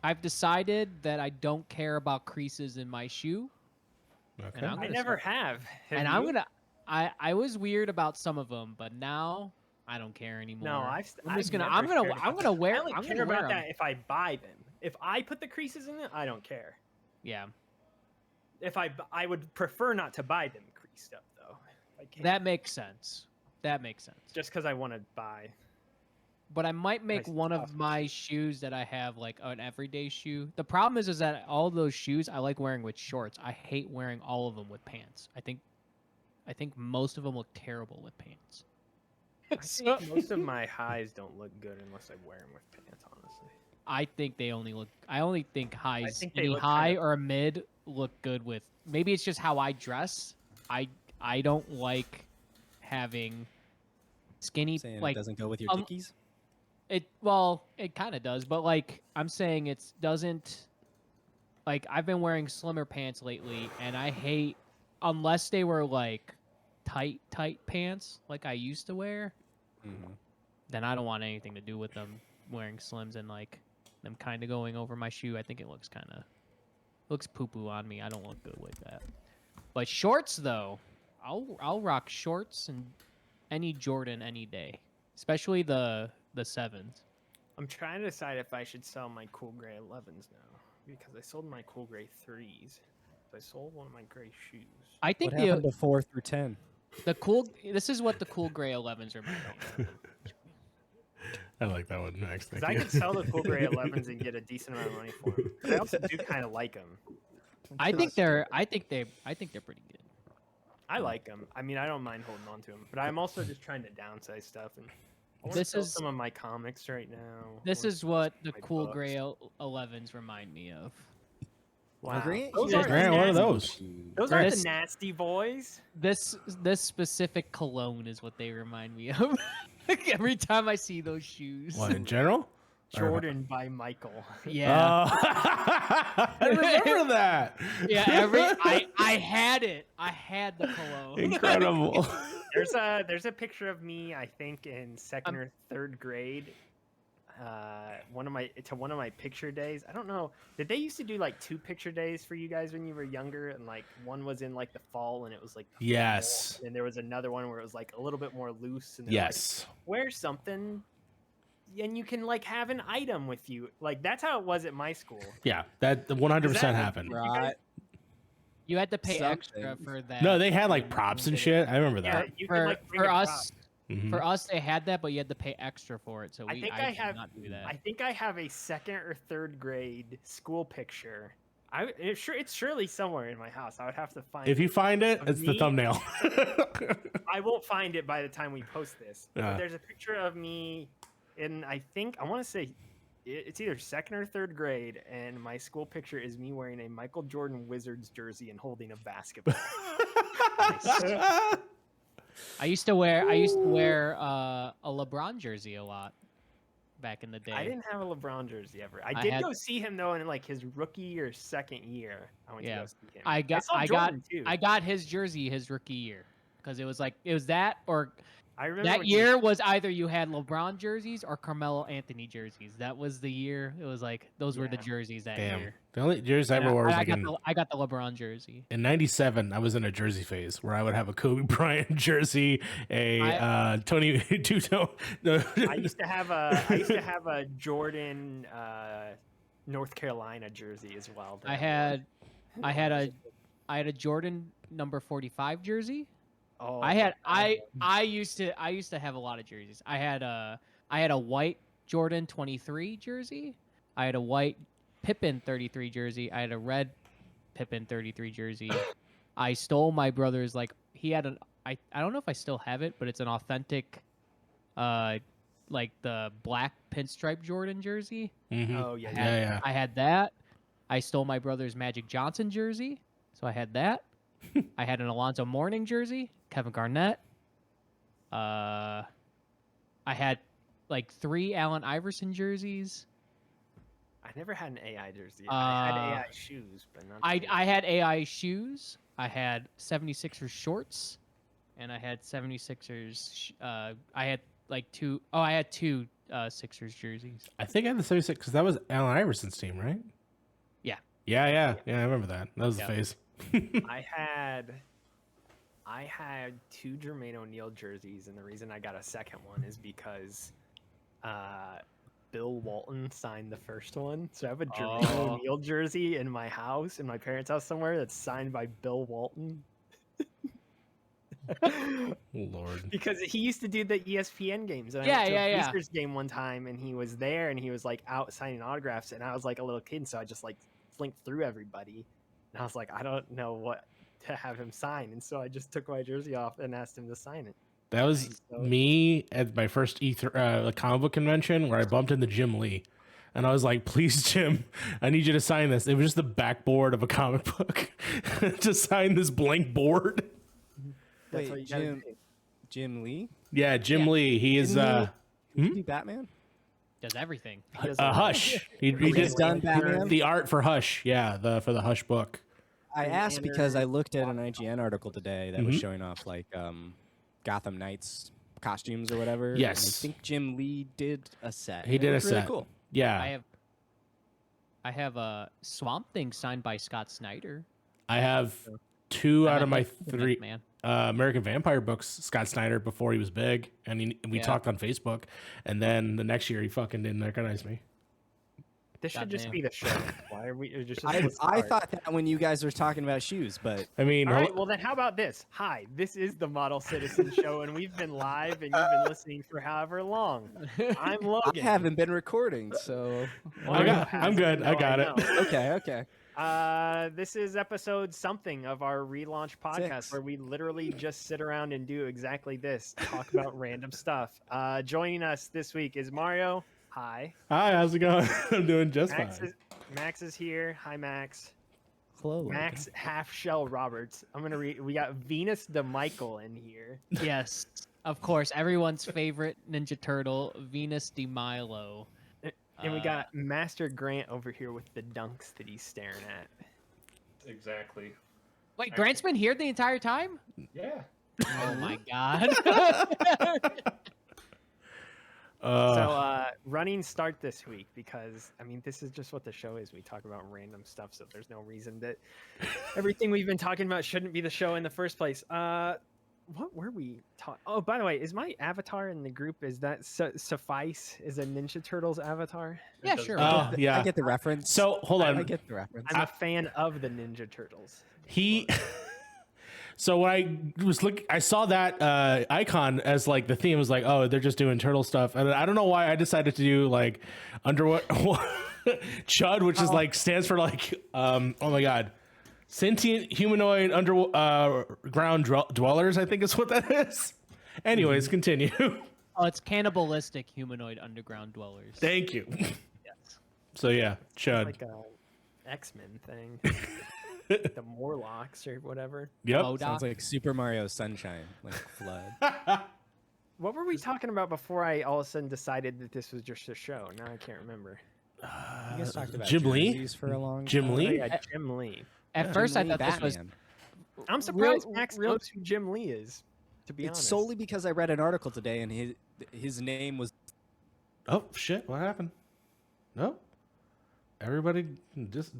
I've decided that I don't care about creases in my shoe. Okay. And I'm I gonna never start, have. and Have I'm you? gonna. I was weird about some of them, but now I don't care anymore. No, I'm just gonna. never I'm gonna. cared I'm about gonna them. wear. I only I'm care gonna wear about them. that if I buy them. If I put the creases in it, I don't care. Yeah, If I would prefer not to buy them creased up though. If I can. that makes sense. That makes sense. Just because I want to buy. But I might make Nice one of custom my shoe. shoes that I have like an everyday shoe. The problem is that all those shoes I like wearing with shorts. I hate wearing all of them with pants. I think most of them look terrible with pants. I think most of my highs don't look good unless I wear them with pants. Honestly. I think they only look. I only think highs, think they any look high kinda- or a mid, look good with. Maybe it's just how I dress. I don't like having skinny Saying like it doesn't go with your Dickies? it kind of does, but like I'm saying it doesn't. Like I've been wearing slimmer pants lately, and I hate unless they were like tight pants like I used to wear. Mm-hmm. Then I don't want anything to do with them wearing slims and like them kind of going over my shoe. I think it looks poo poo on me. I don't look good with that. But shorts though, I'll rock shorts and any Jordan any day, especially the sevens. I'm trying to decide if I should sell my cool gray 11s now because I sold my cool gray 3s. So I sold one of my gray shoes. I think What happened to 4 through 10? this is what the cool gray 11s remind me of. I like that one, Max. Because Thank I you. could sell the cool gray 11s and get a decent amount of money for them. But I also do kind of like them. I think they're pretty good. I like them. I mean, I don't mind holding on to them, but I'm also just trying to downsize stuff. And I want This to sell is- some of my comics right now. This I wanna is sell what some the of my cool books. gray 11s remind me of. Wow. Grant, Those you aren't Grant, the what are nasty- those? Those aren't This- the nasty boys. This specific cologne is what they remind me of. Every time I see those shoes. What, in general? Jordan by Michael. Yeah. I remember that. Yeah, I had it. I had the cologne. Incredible. There's a picture of me, I think, in second or third grade. One of my picture days. I don't know. Did they used to do like 2 picture days for you guys when you were younger? And like one was in like the fall and it was like Yes. and there was another one where it was like a little bit more loose. And they were like, Yes. wear something, and you can like have an item with you. Like that's how it was at my school. Yeah, that 100% happened. You guys- You had to pay Something. extra for that. No, they had like props and shit. I remember Yeah, that. you can For, like bring for a prop. us, Mhm. for us, they had that, but you had to pay extra for it. So I think I did have- not do that. I think I have a second or third grade school picture. It's surely somewhere in my house. I would have to find If it. you find it, Of it's the me? thumbnail. I won't find it by the time we post this. But Yeah. there's a picture of me in, I want to say it's either second or third grade, and my school picture is me wearing a Michael Jordan Wizards jersey and holding a basketball. I used to wear a LeBron jersey a lot back in the day. I didn't have a LeBron jersey ever. I I did had- go see him though in like his rookie or second year. I went to Yeah. go see him. I got saw Jordan, too. I got his jersey his rookie year because it was that or I remember that when he was- year was either you had LeBron jerseys or Carmelo Anthony jerseys. That was the year. It was like those were the Yeah. jerseys that Damn. year. The only jersey I And ever wore was I like got the LeBron jersey. in '97. I was in a jersey phase where I would have a Kobe Bryant jersey, a Tony Tuto. No. I used to have a Jordan North Carolina jersey as well. that I had a Jordan number 45 jersey. Oh, I used to have a lot of jerseys. I had a white Jordan 23 jersey. I had a white Pippen 33 jersey. I had a red Pippen 33 jersey. I stole my brother's he had I don't know if I still have it, but it's an authentic like the black pinstripe Jordan jersey. Mhm. Oh yeah, Yeah. I had that. I stole my brother's Magic Johnson jersey, so I had that. I had an Alonzo Mourning jersey, Kevin Garnett. I had like 3 Allen Iverson jerseys. I never had an AI jersey. I had AI shoes, but not. the- I had AI shoes. I had 76ers shorts, and I had 76ers. I had like 2. Oh, I had 2 Sixers jerseys. I think I had the 76 because that was Allen Iverson's team, right? Yeah. Yeah. I remember that. That was Yeah. the phase. I had 2 Jermaine O'Neal jerseys, and the reason I got a second one is because Bill Walton signed the first one. So I have a Jermaine O'Neal jersey in my house, in my parents' house somewhere, that's signed by Bill Walton. Lord. Because he used to do the ESPN games. And I Yeah, went to a yeah. Pacers game one time, and he was there, and he was like out signing autographs, and I was like a little kid, so I just like flinked through everybody, and I was like, I don't know what to have him sign, and so I just took my jersey off and asked him to sign it. That was me at my first comic book convention where I bumped into Jim Lee. And I was like, please, Jim, I need you to sign this. It was just the backboard of a comic book to sign this blank board. That's what you gotta do. Jim Lee? Yeah, Jim Lee. He is Didn't he do Batman? Does everything. He does Hush. He He's did done Batman? the art for Hush. Yeah, for the Hush book. I asked because I looked at an IGN article today that was showing off like Gotham Knights costumes or whatever. and Yes. I think Jim Lee did a set. He and did it a was really set. cool. Yeah. I have a Swamp Thing signed by Scott Snyder. I have 2 out of my 3 Man. American Vampire books, Scott Snyder, before he was big. And we talked on Facebook. And then the next year, he fucking didn't recognize me. This should just Goddamn. be the show. Why are we? I thought that when you guys were talking about shoes, but I mean, All right, well then, how about this? Hi, this is the Model Citizen Show, and we've been live, and you've been listening for however long. I'm Logan. I haven't been recording, so I'm good. I got it. okay. This is episode something of our relaunch podcast 6. where we literally just sit around and do exactly this, talk about random stuff. Joining us this week is Mario. Hi. Hi, how's it going? I'm doing just fine. Max is here. Hi, Max. Hello. Max Half Shell Roberts. I'm gonna read. We got Venus DeMichael in here. Yes, of course. Everyone's favorite Ninja Turtle, Venus de Milo. And we got Master Grant over here with the dunks that he's staring at. Exactly. Wait, Grant's been here the entire time? Yeah. Oh my god. Running start this week because, I mean, this is just what the show is. We talk about random stuff, so there's no reason that everything we've been talking about shouldn't be the show in the first place. What were we talking? Oh, by the way, is my avatar in the group, is that Suffice is a Ninja Turtles avatar? Yeah, sure. Oh, yeah. I get the reference. So, hold on. I get the reference. I'm a fan of the Ninja Turtles. So when I was I saw that icon as like the theme was like, oh, they're just doing turtle stuff, and I don't know why I decided to do like Chud, which is like stands for like oh my god, sentient humanoid underground dwellers. I think is what that is. Anyways, continue. Oh, it's cannibalistic humanoid underground dwellers. Thank you. Yes. So yeah, Chud. Like a X-Men thing. The Morlocks or whatever. Yep. Modoc. Sounds like Super Mario Sunshine, like flood. What were we talking about before I all of a sudden decided that this was just a show? Now I can't remember. You guys talked about Jim Lee? jerseys for a long Jim time. Oh, Lee? yeah, Jim Lee. At first, I thought this was. Batman. I'm surprised Real- Max real- knows who Jim Lee is. To be It's honest, solely because I read an article today and his name was Oh shit! What happened? No. Everybody,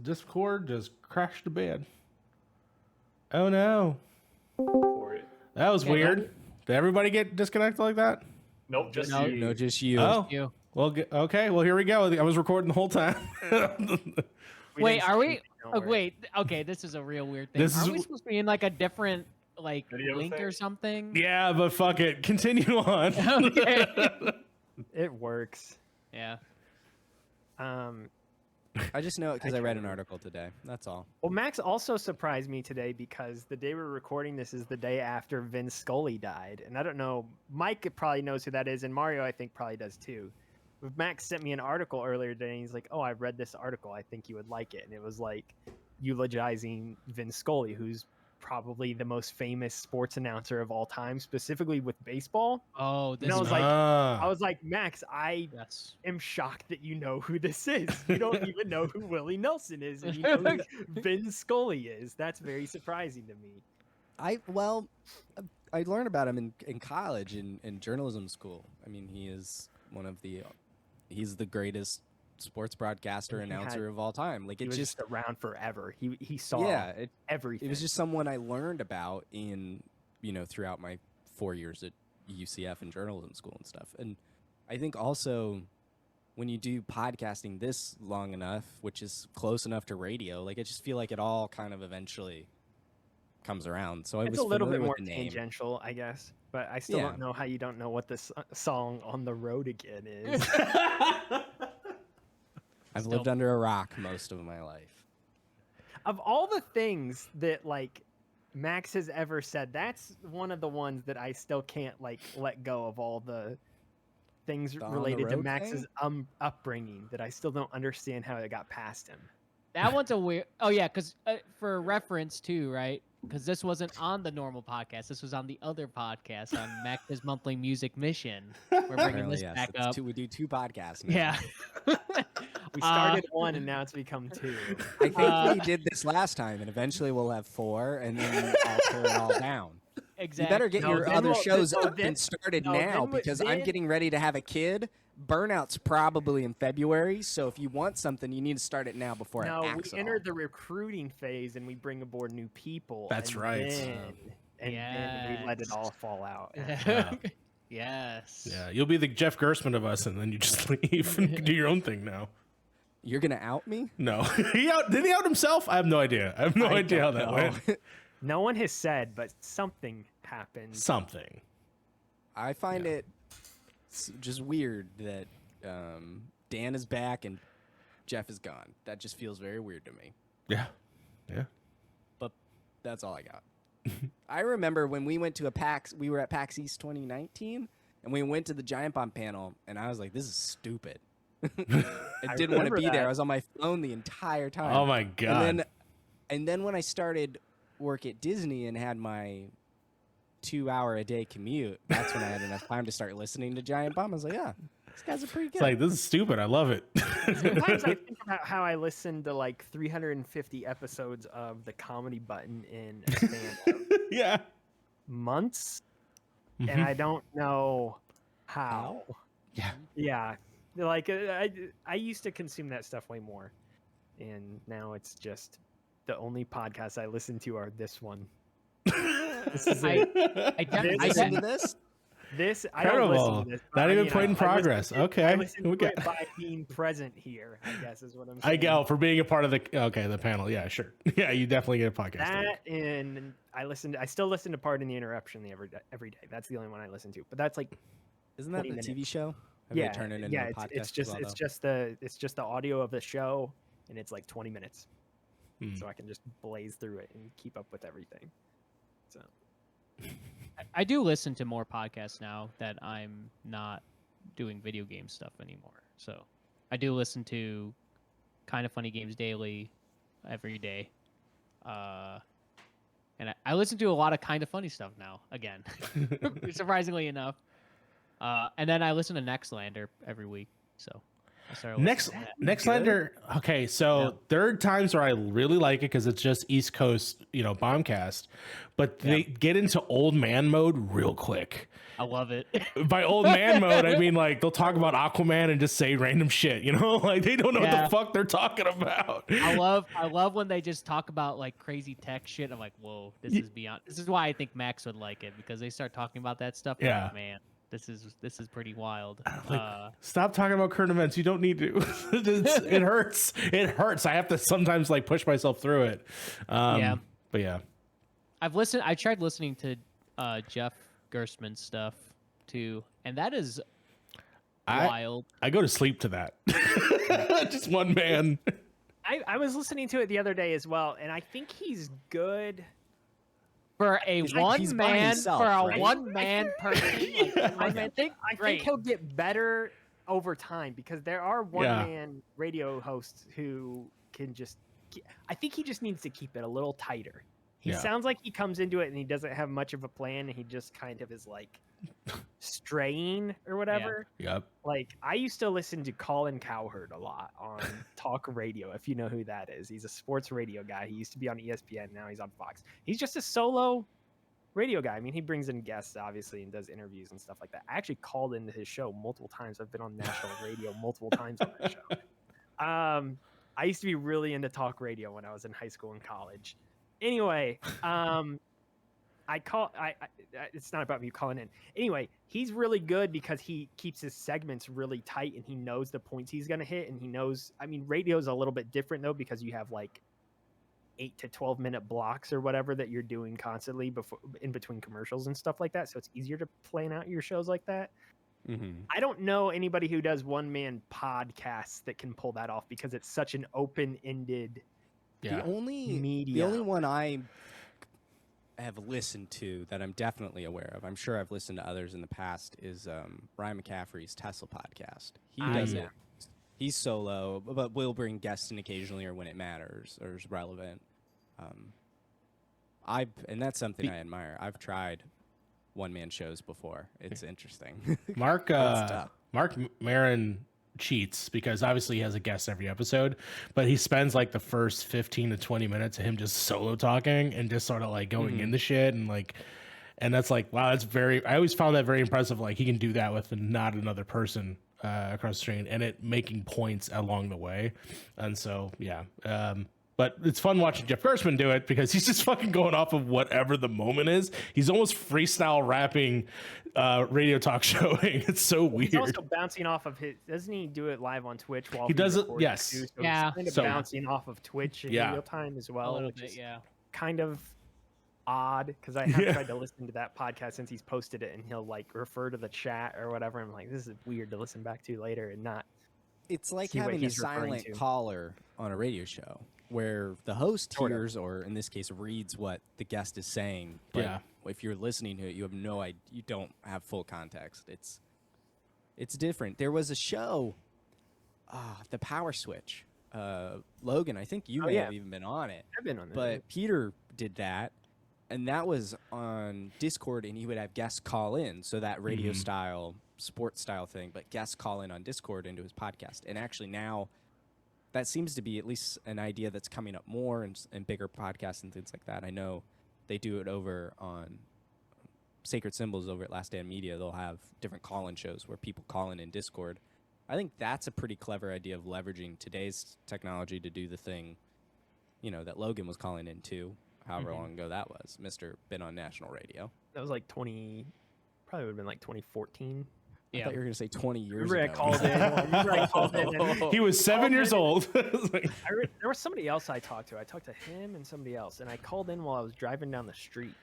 Discord just crashed the bed. Oh no. For it. That was Yeah, weird. Did everybody get disconnected like that? Nope, just No, you. no, just you. Oh, You. well, okay. Well, here we go. I was recording the whole time. Wait, didn't are see we? it, don't Oh, worry. wait. Okay, this is a real weird thing. This Are is- we supposed to be in like a different like Video link thing? or something? Yeah, but fuck it. Continue on. Okay. It works. Yeah. I just know it because I read an article today. That's all. Well, Max also surprised me today because the day we're recording this is the day after Vin Scully died. And I don't know, Mike probably knows who that is, and Mario, I think, probably does too. But Max sent me an article earlier today, and he's like, oh, I read this article. I think you would like it. And it was like eulogizing Vin Scully, who's probably the most famous sports announcer of all time, specifically with baseball. Oh, this And I is was like, Ah. I was like, Max, I yes. am shocked that you know who this is. You don't even know who Willie Nelson is, and you know who Vin Scully is. That's very surprising to me. I learned about him in college in journalism school. I mean, he is he's the greatest sports broadcaster announcer of all time. Like He it was just just around forever. He saw everything. it was just someone I learned about in throughout my 4 years at UCF and journalism school and stuff. And I think also when you do podcasting this long enough, which is close enough to radio, like I just feel like it all kind of eventually comes around. So I It's was a little bit familiar more with the name. tangential, I guess. But I still Yeah. don't know how you don't know what this song "On the Road Again" is. I've lived under a rock most of my life. Of all the things that like Max has ever said, that's one of the ones that I still can't like let go of. All the things The On the related to Road Max's upbringing that I still don't understand how it got past him. That one's a weird. Oh yeah, because for reference too, right? Because this wasn't on the normal podcast. This was on the other podcast on Max's monthly music mission. We're bringing Apparently, this yes. back It's up. we do 2 podcasts now. Yeah. We started one and now it's become 2. I think we did this last time, and eventually we'll have 4, and then I'll tear it all down. Exactly. You better get No, your then other we'll- shows no, up then- and started no, now then we- because I'm then- getting ready to have a kid. Burnout's probably in February, so if you want something, you need to start it now before No, I we axe it entered all. the recruiting phase and we bring aboard new people. That's and right. Then we let it all fall out. Yes. Yeah, you'll be the Jeff Gerstmann of us, and then you just leave and do your own thing now. You're gonna out me? No, did he out himself? I have no idea. I have no I idea how don't that know. went. No one has said, but something happened. Something. I find it just weird that Dan is back and Jeff is gone. That just feels very weird to me. Yeah, yeah. But that's all I got. I remember when we went to we were at PAX East 2019, and we went to the Giant Bomb panel, and I was like, this is stupid. I didn't want to remember be there. that. I was on my phone the entire time. Oh my god. And then when I started work at Disney and had my 2-hour-a-day commute, that's when I had enough time to start listening to Giant Bomb. I was like, yeah, these guys are pretty good. It's like, this is stupid. I love it. Sometimes I think about how I listened to like 350 episodes of the Comedy Button in a span of Yeah. months, Mhm. and I don't know how. Yeah. Yeah, like I used to consume that stuff way more, and now it's just the only podcasts I listen to are this one. This is it. You listen to this? This I don't listen Incredible. to this. but Not I even mean, point in I listen progress. to- Okay. I listen We to got- it by being present here, I guess is what I'm I saying. go for being a part of the panel. Yeah, sure. Yeah, you definitely get a podcast. That and I still listen to Pardon the Interruption every day. That's the only one I listen to. But that's like Isn't that 20 the TV minutes. show? Have yeah, they turned it into yeah. a podcast? It's just as well, it's just the audio of the show, and it's like 20 minutes, Hmm. so I can just blaze through it and keep up with everything. So I do listen to more podcasts now that I'm not doing video game stuff anymore. So I do listen to Kind of Funny Games Daily every day. And I listen to a lot of Kind of Funny stuff now, again, surprisingly enough. And then I listen to Nextlander every week. So I started listening to that. Nextlander. Okay, so Yeah. there are times where I really like it because it's just East Coast, bombcast, but they get into old man mode real quick. I love it. By old man mode, I mean like they'll talk about Aquaman and just say random shit, like they don't know what Yeah. the fuck they're talking about. I love when they just talk about like crazy tech shit. I'm like, whoa, this is beyond. This is why I think Max would like it, because they start talking about that stuff. I'm Yeah. like, man, this is pretty wild. Stop talking about current events. You don't need to. It hurts. It hurts. I have to sometimes like push myself through it. Yeah. But yeah. I tried listening to Jeff Gerstmann stuff too, and that is wild. I go to sleep to that. Just one man. I was listening to it the other day as well, and I think he's good. For a He's by himself, right? one man person, I think great. he'll get better over time because there are one-man radio hosts who can just. I think he just needs to keep it a little tighter. He Yeah. sounds like he comes into it and he doesn't have much of a plan, and he just kind of is like straying or whatever. Yep. Like I used to listen to Colin Cowherd a lot on talk radio, if you know who that is. He's a sports radio guy. He used to be on ESPN, now he's on Fox. He's just a solo radio guy. I mean, he brings in guests obviously and does interviews and stuff like that. I actually called into his show multiple times. I've been on national radio multiple times on that show. I used to be really into talk radio when I was in high school and college. Anyway, it's not about me calling in. Anyway, he's really good because he keeps his segments really tight and he knows the points he's going to hit. And he knows, I mean, radio's a little bit different though, because you have like 8 to 12 minute blocks or whatever that you're doing constantly before in between commercials and stuff like that. So it's easier to plan out your shows like that. Mm-hmm. I don't know anybody who does one man podcasts that can pull that off because it's such an open-ended Yeah. The only one I have listened to that I'm definitely aware of, I'm sure I've listened to others in the past, is Ryan McCaffrey's Tesla podcast. He does it. He's solo, but will bring guests in occasionally or when it matters or is relevant. And that's something I admire. I've tried one-man shows before. It's interesting. Mark Maron cheats because obviously he has a guest every episode, but he spends like the first 15 to 20 minutes of him just solo talking and just sort of like going into shit and that's like, wow, I always found that very impressive. Like he can do that with not another person across the street and it making points along the way. And so, yeah. But it's fun watching Jeff Gershman do it because he's just fucking going off of whatever the moment is. He's almost freestyle rapping, radio talk showing. It's so weird. He's also bouncing off of his. Doesn't he do it live on Twitch while He does it? records Yes. too? So Yeah. He's kind of So- bouncing off of Twitch in real time as A well, little which bit, is yeah. kind of odd because I have tried to listen to that podcast since he's posted it, and he'll like refer to the chat or whatever. I'm like, this is weird to listen back to later and not. It's like See what having a he's referring silent to. caller on a radio show where the host Sort of. hears, or in this case, reads what the guest is saying. But Yeah. if you're listening to it, you have no idea. You don't have full context. It's different. There was a show, The Power Switch. Logan, I think you may have even been on it. I've been on that. But Peter did that, and that was on Discord, and he would have guests call in, so that radio style, sports style thing, but guests call in on Discord into his podcast. And actually now, that seems to be at least an idea that's coming up more and bigger podcasts and things like that. I know they do it over on Sacred Symbols over at Last Stand Media. They'll have different call-in shows where people call in Discord. I think that's a pretty clever idea of leveraging today's technology to do the thing, that Logan was calling in to, however long ago that was. Mr. Been on national radio. that was like probably would have been like 2014. I thought you were going to say 20 years Remember ago. I called in. And He was 7 years old. there was somebody else I talked to. I talked to him and somebody else, and I called in while I was driving down the street.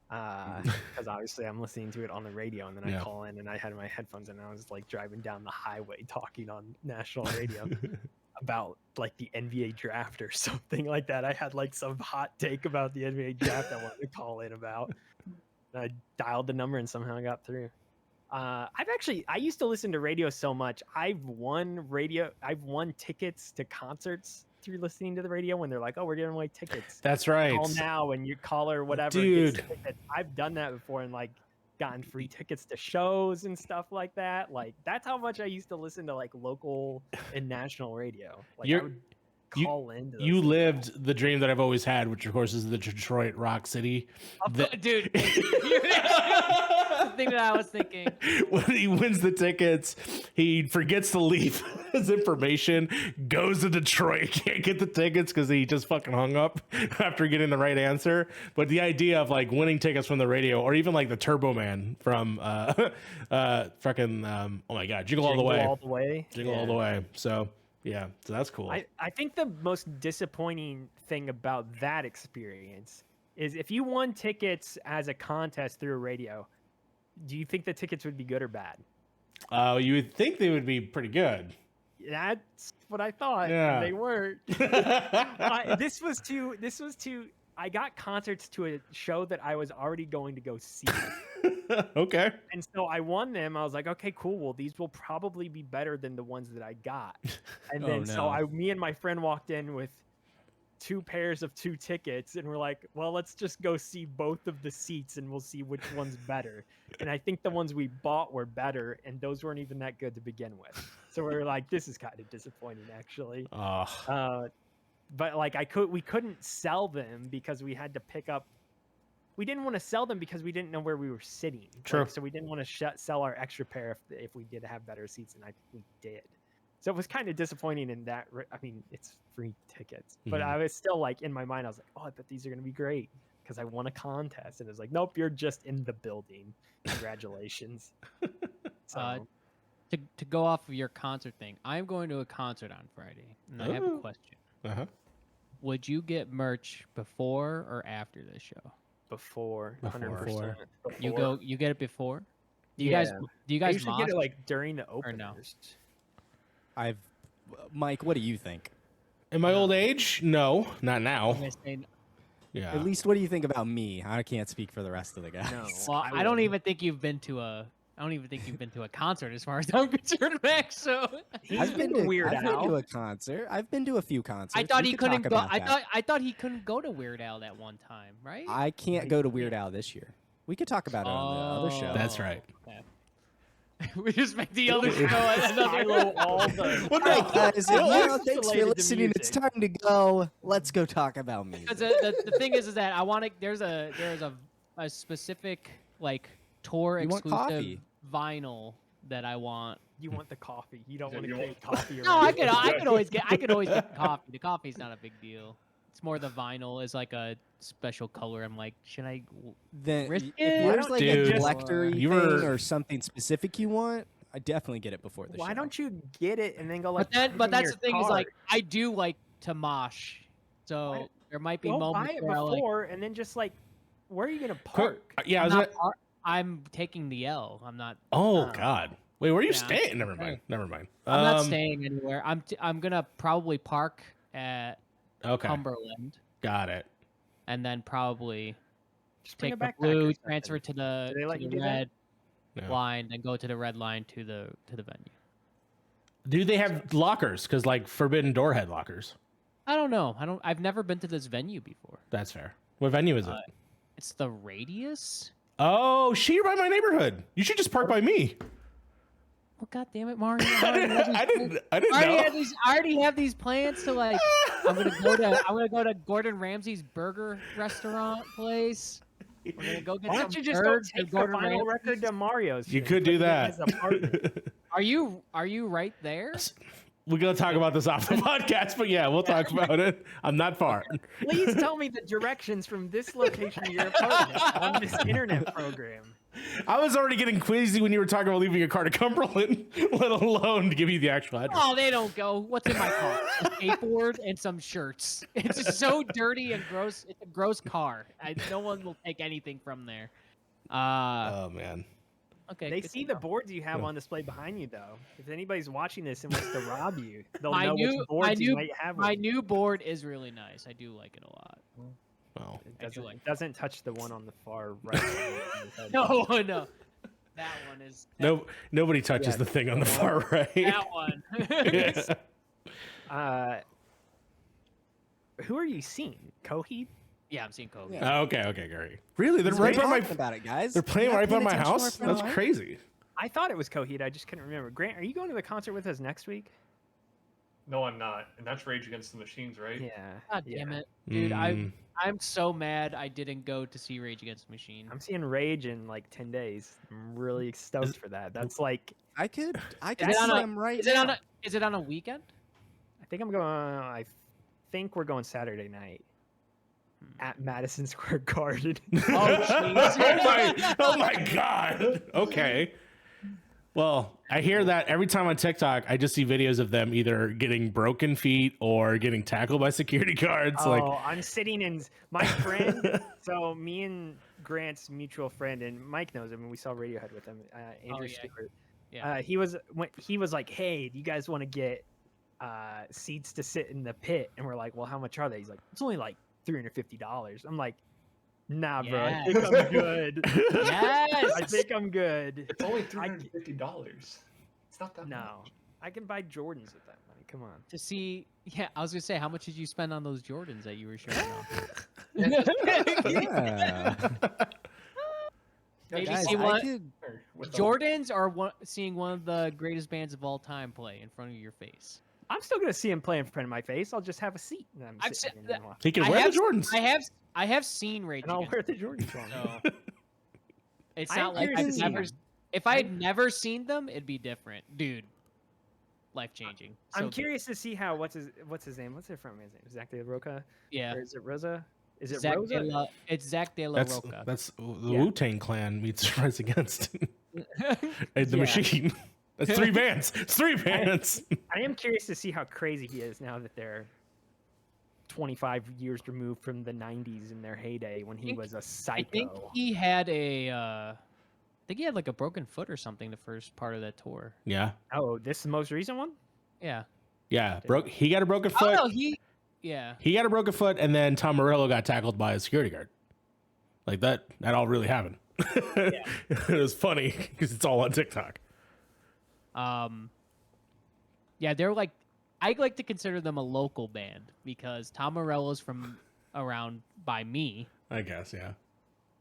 Because obviously I'm listening to it on the radio, and then I call in, and I had my headphones, and I was like driving down the highway talking on national radio about like the NBA draft or something like that. I had like some hot take about the NBA draft I wanted to call in about. And I dialed the number and somehow I got through. I used to listen to radio so much. I've won tickets to concerts through listening to the radio when they're like, "Oh, we're giving away tickets. That's right. Call now," and you call or whatever. Dude. gets tickets. I've done that before and like gotten free tickets to shows and stuff like that. Like that's how much I used to listen to like local and national radio. Like I would call in. You lived the dream that I've always had, which of course is the Detroit Rock City. Dude, the thing that I was thinking. When he wins the tickets, he forgets to leave his information, goes to Detroit, can't get the tickets because he just fucking hung up after getting the right answer. But the idea of like winning tickets from the radio, or even like the Turbo Man from fucking oh my god, Jingle All the Way. Jingle All the Way. So yeah, so that's cool. I think the most disappointing thing about that experience is if you won tickets as a contest through a radio, do you think the tickets would be good or bad? You would think they would be pretty good. That's what I thought. Yeah. They weren't. This was to. I got concerts to a show that I was already going to go see. Okay. And so I won them. I was like, okay, cool. Well, these will probably be better than the ones that I got. And then me and my friend walked in with 2 pairs of 2 tickets, and we're like, well, let's just go see both of the seats and we'll see which one's better. And I think the ones we bought were better, and those weren't even that good to begin with. So we were like, this is kind of disappointing, actually. But like we couldn't sell them because we had to pick up we didn't want to sell them because we didn't know where we were sitting. True. So we didn't want to sell our extra pair if we did have better seats, and I think we did. So it was kind of disappointing in that. I mean, it's free tickets, but I was still like in my mind, I was like, oh, I bet these are gonna be great because I won a contest, and it was like, nope, you're just in the building. Congratulations. So. To go off of your concert thing, I'm going to a concert on Friday, and I have a question. Uh-huh. Would you get merch before or after this show? Before. Before. 100%. You get it before? Do you Yeah. guys I usually get mosh? it like during the Or no? openers. Mike, what do you think? In my old age, no, not now. I'm gonna say- Yeah. At least, what do you think about me? I can't speak for the rest of the guys. No. Well, I don't even think you've been to a. I don't even think you've been to a concert, as far as I'm concerned, Max. So I've been to Weird I've been Al. to a concert. I've been to a few concerts. I thought We he could talk couldn't go. about that. I thought he couldn't go to Weird Al that one time, right? I can't go to Weird Al this year. We could talk about it on the other show. That's right. Okay. We just make the other show another Silo all the. What All right, guys. Well, Thanks for related to listening. It's music. time to go. Let's go talk about music. Because the thing is that I want to. There's a specific like tour You want exclusive coffee. vinyl that I want. You want the coffee. You don't Yeah, want you to want- get coffee. No, I around. could always get the coffee. The coffee's not a big deal. It's more the vinyl is like a special color. I'm like, should I? Then Risk if it? there's Why like don't a you just- collector You thing were- or something specific you want, I definitely get it before the show. Why don't you get it and then go like? But put it in that's your the thing is like cart? I do like to mosh, so Why- there might be Go buy moments it where I like. before and then just like, where are you gonna park? Yeah, I was I'm, gonna, not I'm taking the L. I'm not. oh Oh. God. Wait, where are you Yeah. staying? Never mind. Never mind. I'm not staying anywhere. I'm gonna probably park at Okay. Cumberland Got it. and then probably Just bring take a the backpack or blue, something. transfer to the, Do they let to you the do that? red Yeah. line, then go to the red line to the venue. Do they have lockers? Because like Forbidden Door had lockers. I don't know. I've never been to this venue before. That's fair. What venue is it? It's the Radius. Oh, you're by my neighborhood. You should just park by me. Well, God damn it, Mario! I didn't I already, know. I already have these plans to like. I'm gonna go to Gordon Ramsay's burger restaurant place. We're gonna go get Why some don't you just go burgers take at the Gordon vinyl Ramsay's. record to Mario's? You and could put do it that. as a partner? Are you right there? We're gonna talk about this off the podcast, but yeah, we'll talk about it. I'm not far. Please tell me the directions from this location to your apartment on this internet program. I was already getting queasy when you were talking about leaving a car to Cumberland, let alone to give you the actual address. Oh, they don't go. What's in my car? A skateboard and some shirts. It's just so dirty and gross. It's a gross car. No one will take anything from there. Oh man. Okay. They good see to the know. boards you have on display behind you, though. If anybody's watching this and wants to rob you, they'll My know new- which boards you my might have. My with you. new board is really nice. I do like it a lot. Oh. It I do doesn't, like doesn't touch the one on the far right. No, no. That one is. No, nobody touches Yeah, the thing on the far right. That one. Yeah. Who are you seeing? Coheed? Yeah, I'm seeing Kobe. Yeah. Okay, great. Really? They're We're right by my. talking about it, guys. They're playing You're right not by paying my attention to our house. friend That's Mike? crazy. I thought it was Coheed. I just couldn't remember. Grant, are you going to the concert with us next week? No, I'm not. And that's Rage Against the Machines, right? Yeah. God yeah. damn it, dude! Mm. I'm so mad I didn't go to see Rage Against the Machine. I'm seeing Rage in like 10 days. I'm really stoked for that. That's like, I could it see on a- them right Is it now. on a? Is it on a weekend? I think we're going Saturday night at Madison Square Garden. Oh my god. Okay. Well, I hear that every time on TikTok, I just see videos of them either getting broken feet or getting tackled by security guards. Oh, Like, I'm sitting in my friend. So me and Grant's mutual friend, and Mike knows him, and we saw Radiohead with him. Andrew yeah. Stewart. Yeah. He was like, "Hey, do you guys want to get seats to sit in the pit?" And we're like, "Well, how much are they?" He's like, "It's only like $350." I'm like, "Nah, bro, I think I'm good. Yes. I think I'm good." It's only $350. It's not that No, much. I can buy Jordans with that money. Come on. To see, yeah, I was gonna say, how much did you spend on those Jordans that you were showing off? Yeah. Maybe Guys, see I one could- With the- Jordans or seeing one of the greatest bands of all time play in front of your face. I'm still gonna see him play in front of my face. I'll just have a seat. And I'm I've sitting se- in and watch. He can I wear have, the Jordans. I have seen Rage And I'll Against wear the Jordans on. So it's I not am like curious I've to see never. them. If I had never seen them, it'd be different, dude. Life changing. I'm curious to see how what's his name? What's it from? His name Zach De La Roca? Yeah. Or is it Rosa? Is it Zach Rosa? it's Zach De La That's Roca. that's the Yeah. Wu-Tang Clan meets Rise Against and the Yeah. Machine. That's 3 bands. It's 3 bands. I am curious to see how crazy he is now that they're 25 years removed from the 90s in their heyday when he was a psycho. I think he had like a broken foot or something the first part of that tour. Yeah. Oh, this most recent one? Yeah. Yeah. He got a broken Oh foot. no, yeah. He got a broken foot, and then Tom Morello got tackled by a security guard. Like that all really happened. It was funny because it's all on TikTok. Yeah, they're like, I like to consider them a local band because Tom Morello's from around by me. I guess, yeah.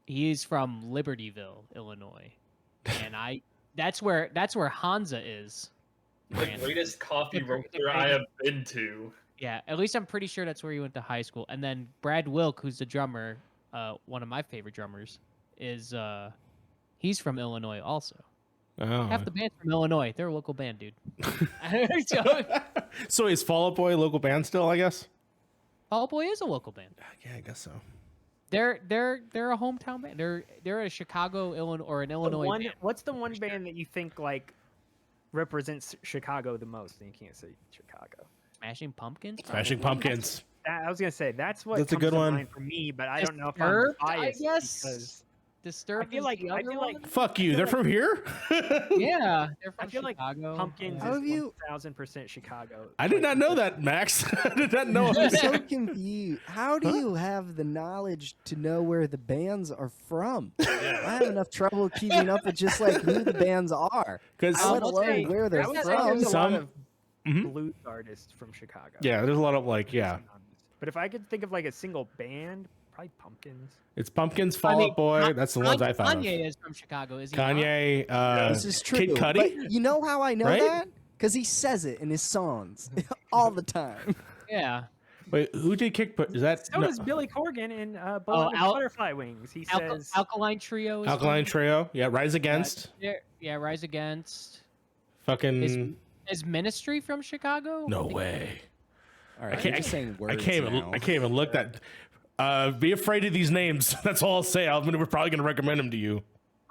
He's from Libertyville, Illinois, and that's where Hansa is. The Brandon. greatest coffee roaster I have been to. Yeah, at least I'm pretty sure that's where he went to high school. And then Brad Wilk, who's the drummer, one of my favorite drummers, is he's from Illinois also. Oh. Half the band's from Illinois. They're a local band, dude. So is Fall Out Boy a local band still, I guess? Fall Out Boy is a local band. Yeah, I guess so. They're a hometown band. They're a Chicago, Illinois, or an Illinois band. What's the one band that you think like represents Chicago the most? And you can't say Chicago. Smashing Pumpkins. Smashing Pumpkins. I was gonna say that's what That's a comes good to one. mind for me, but I don't know if I'm Disturbed, biased I guess. because Disturbed. I feel is like- the I other feel like- one? Fuck you. They're from here? Yeah, they're I from feel like Chicago. Pumpkins How have is you- 1000% Chicago. I did not know that, Max. I did not know. I'm so confused. How do you have the knowledge to know where the bands are from? I have enough trouble keeping up with just like who the bands are, Because let alone where they're I would say from. there's a Some- lot of Mhm. blues artists from Chicago. yeah, there's a lot of like, yeah. But if I could think of like a single band, probably Pumpkins. It's Pumpkins, Fall Out Boy. That's the ones I thought of. Kanye is from Chicago, is he? not? Kanye, This is true. Kid Cudi. But you know how I know Right? that? Because he says it in his songs all the time. Yeah. Wait, who did Kick? Is that So does Billy Corgan in Butterfly Wings. He says Alkaline Trio. Is Alkaline from- Trio? Yeah, Rise Against. Yeah, Rise Against. Fucking Is Ministry from Chicago? no way. All right, can't- I'm just saying words I can't even. now. I can't even look that. Be afraid of these names. That's all I'll say. We're probably gonna recommend them to you.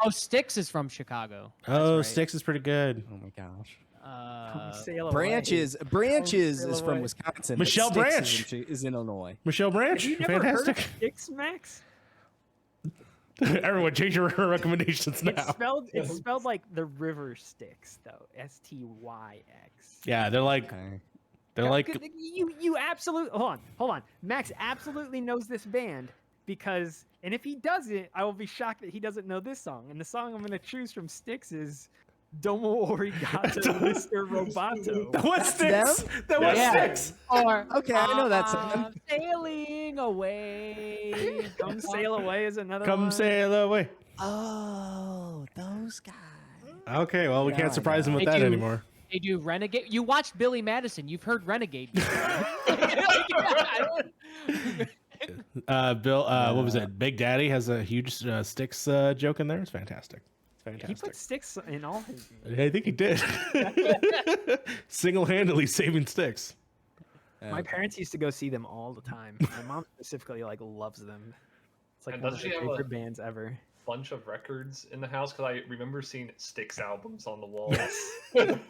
Oh, Styx is from Chicago. Oh, right. Styx is pretty good. Oh my gosh. "Come Sail Away." Branches Sail is from Away. Wisconsin. but Michelle Styx Branch. is in Illinois. Michelle Branch, Have you never fantastic. heard of Styx, Max? Everyone, change your recommendations It's now. spelled like the river Styx though. STYX. Yeah, they're like Okay. You absolutely hold on. Max absolutely knows this band because, and if he doesn't, I will be shocked that he doesn't know this song. And the song I'm going to choose from Styx is "Domo Origato, Mr. Roboto." What Styx? That was Yeah. Styx. Or Okay, I know that song. I'm sailing away. "Come Sail Away" is another Come one. sail away. Oh, those guys. Okay, well, we Now can't I surprise know. him with They that do. anymore. They do Renegade. You watched Billy Madison. You've heard Renegade. before. Bill, what was it? Big Daddy has a huge Styx joke in there. It's fantastic. It's He fantastic. put Styx in all his. I think he did. Single-handedly saving Styx. My parents used to go see them all the time. My mom specifically like loves them. It's like And one of doesn't her she have a- favorite bands ever. Bunch of records in the house because I remember seeing Styx albums on the wall.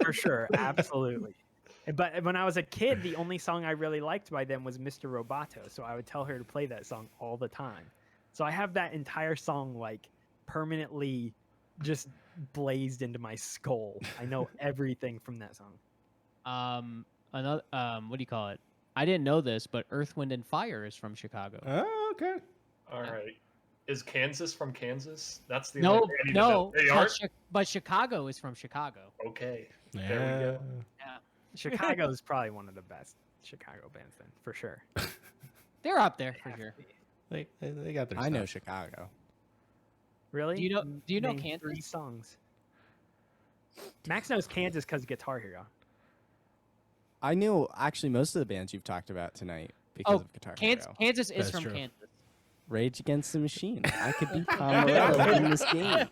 For sure, absolutely. But when I was a kid, the only song I really liked by them was Mr. Roboto, so I would tell her to play that song all the time. So I have that entire song like permanently just blazed into my skull. I know everything from that song. Another what do you call it? I didn't know this, but Earth, Wind, and Fire is from Chicago. Oh, okay. All right. Is Kansas from Kansas? That's the No, only thing I need to know. They but, are? but Chicago is from Chicago. Okay. There we Yeah. go. Chicago is probably one of the best Chicago bands, then for sure. They're up there for sure. They got their I know stuff. Chicago. Really? Do you know Name 3 Kansas? songs. Max knows Kansas because of Guitar Hero. I knew actually most of the bands you've talked about tonight because of Guitar Hero. Kansas is That's from true. Kansas. Rage Against the Machine. I could beat Tom Morello in this game.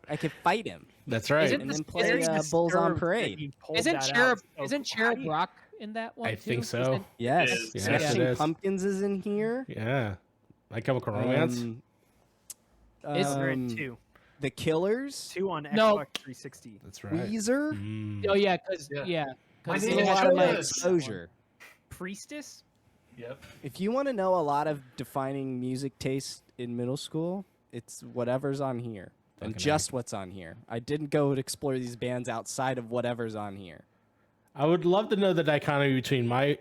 I could fight him That's right. Isn't and then this- play isn't Bulls on Disturbed that Parade. he pulled Isn't that Cherub out. So isn't how Cherub do you- Rock in that one I too? think so. Isn't- Yes. is. Yes, Smashing it is. Pumpkins is in here. Yeah. My Chemical Romance. Is- They're in 2. The Killers. 2 on No. Xbox 360. That's right. Weezer. Mm. Oh yeah, because Yeah. I because think A it lot of my shows. exposure. Priestess? Yep. If you want to know a lot of defining music taste in middle school, it's whatever's on here. And Fucking just what's on here. I didn't go and explore these bands outside of whatever's on here. I would love to know the dichotomy between my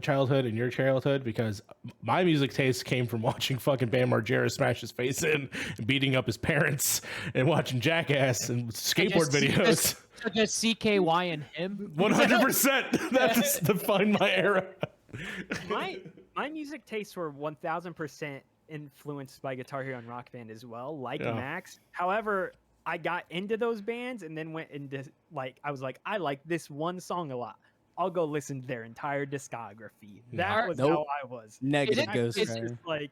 childhood and your childhood, because my music taste came from watching fucking Bam Margera smash his face in and beating up his parents and watching Jackass and skateboard videos. Just CKY and him. 100%. That's defined my era. My music tastes were 1000% influenced by Guitar Hero and Rock Band as well, like Yeah. Max. However, I got into those bands and then went into I was like, I like this one song a lot. I'll go listen to their entire discography. That was Nope. how I was. Negative it- Ghost It's Rider. just like,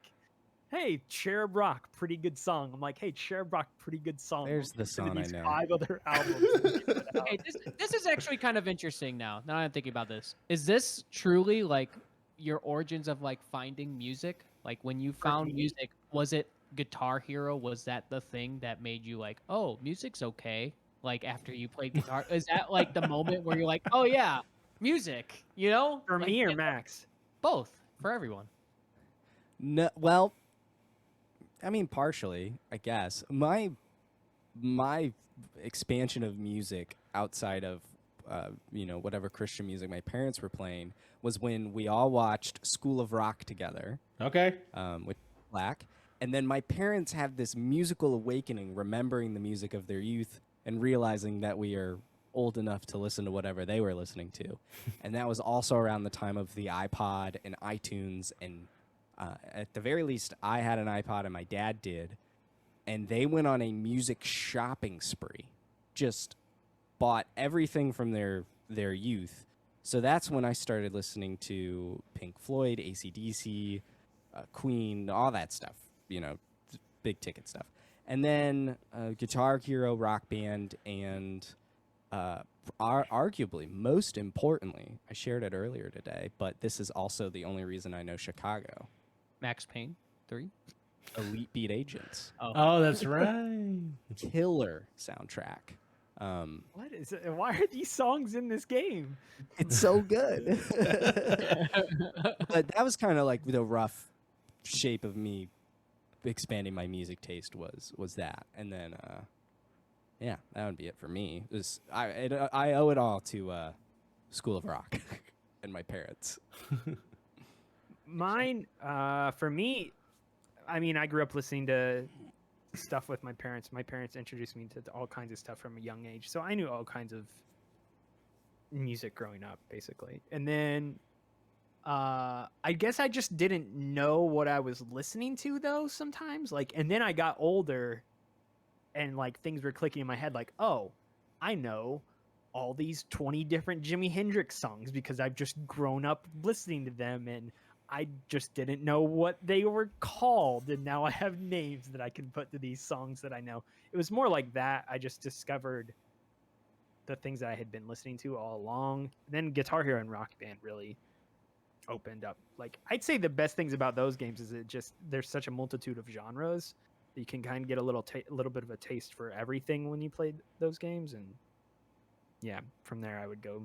hey, Cherub Rock, pretty good song. I'm like, hey, Cherub Rock, pretty good song. There's the Listen to song I these know. 5 other albums. and check it out. Hey, this is actually kind of interesting now. Now I'm thinking about this. Is this truly like your origins of like finding music? Like when you found me- music, was it Guitar Hero? Was that the thing that made you like, oh, music's okay? Like after you played guitar, is that like the moment where you're like, oh yeah, music? You know, For Like, me or yeah, Max? both for everyone. No, well, I mean, partially, I guess. My expansion of music outside of whatever Christian music my parents were playing was when we all watched School of Rock together Okay. with Black, and then my parents had this musical awakening, remembering the music of their youth and realizing that we are old enough to listen to whatever they were listening to, and that was also around the time of the iPod and iTunes and. At the very least, I had an iPod and my dad did, and they went on a music shopping spree. Just bought everything from their youth. So that's when I started listening to Pink Floyd, AC/DC, Queen, all that stuff, big ticket stuff. And then Guitar Hero, Rock Band, and arguably, most importantly, I shared it earlier today, but this is also the only reason I know Chicago. Max Payne 3. Elite Beat Agents. Oh, that's right. Killer soundtrack. What is it? Why are these songs in this game? It's so good. But that was kind of like the rough shape of me expanding my music taste was that. And then, yeah, that would be it for me. I owe it all to School of Rock and my parents. Mine, for me, I mean, I grew up listening to stuff with my parents. My parents introduced me to all kinds of stuff from a young age, so I knew all kinds of music growing up, basically. And then, I guess I just didn't know what I was listening to, though. Sometimes, and then I got older, and things were clicking in my head, oh, I know all these 20 different Jimi Hendrix songs because I've just grown up listening to them, and I just didn't know what they were called, and now I have names that I can put to these songs that I know. It was more like that. I just discovered the things that I had been listening to all along. Then Guitar Hero and Rock Band really opened up. I'd say the best things about those games is there's such a multitude of genres that you can kind of get a little bit of a taste for everything when you played those games. And yeah, from there I would go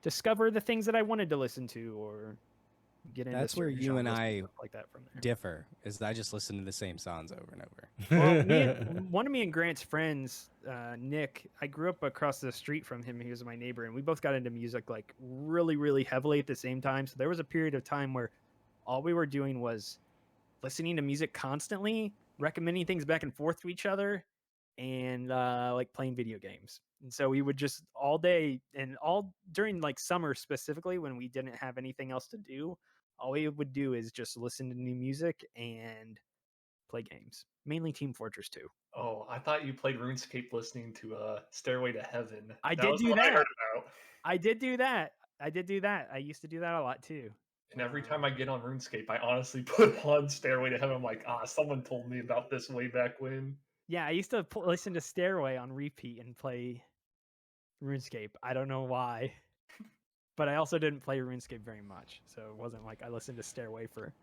discover the things that I wanted to listen to or get into. That's where certain you and genres I stuff like that from there. differ, is I just listen to the same songs over and over. Well, one of me and Grant's friends, Nick, I grew up across the street from him. He was my neighbor, and we both got into music really, really heavily at the same time. So there was a period of time where all we were doing was listening to music constantly, recommending things back and forth to each other, and playing video games. And so we would just all day and all during summer specifically, when we didn't have anything else to do, all we would do is just listen to new music and play games, mainly Team Fortress 2. Oh, I thought you played RuneScape listening to Stairway to Heaven. I That did was do the one I that. heard about. I did do that. I did do that. I used to do that a lot too. And every time I get on RuneScape, I honestly put on Stairway to Heaven. I'm like, someone told me about this way back when. Yeah, I used to listen to Stairway on repeat and play RuneScape. I don't know why, but I also didn't play RuneScape very much, so it wasn't like I listened to Stairway for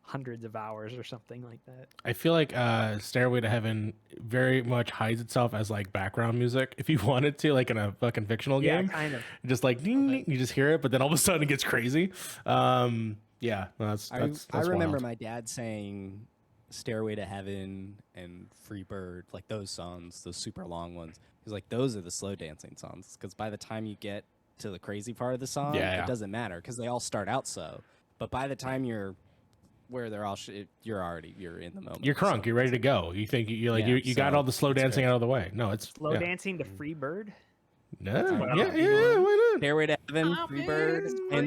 hundreds of hours or something like that. I feel like Stairway to Heaven very much hides itself as like background music if you wanted to, like in a fucking fictional Yeah, game. kind of. Just like ding, ding, you just hear it, but then all of a sudden it gets crazy. Yeah, no, that's I remember wild. my dad saying Stairway to Heaven and Free Bird, like those songs, those super long ones. He's like, those are the slow dancing songs, because by the time you get to the crazy part of the song, Yeah. it doesn't matter because they all start out slow. But by the time you're where they're all, you're in the moment. You're crunk. So You're ready to go. You think you like Yeah, you got so all the slow it's dancing great. out of the way. No, it's Slow dancing to Free Bird. No, Wow. yeah, why not? Stairway to Heaven, Free Bird, and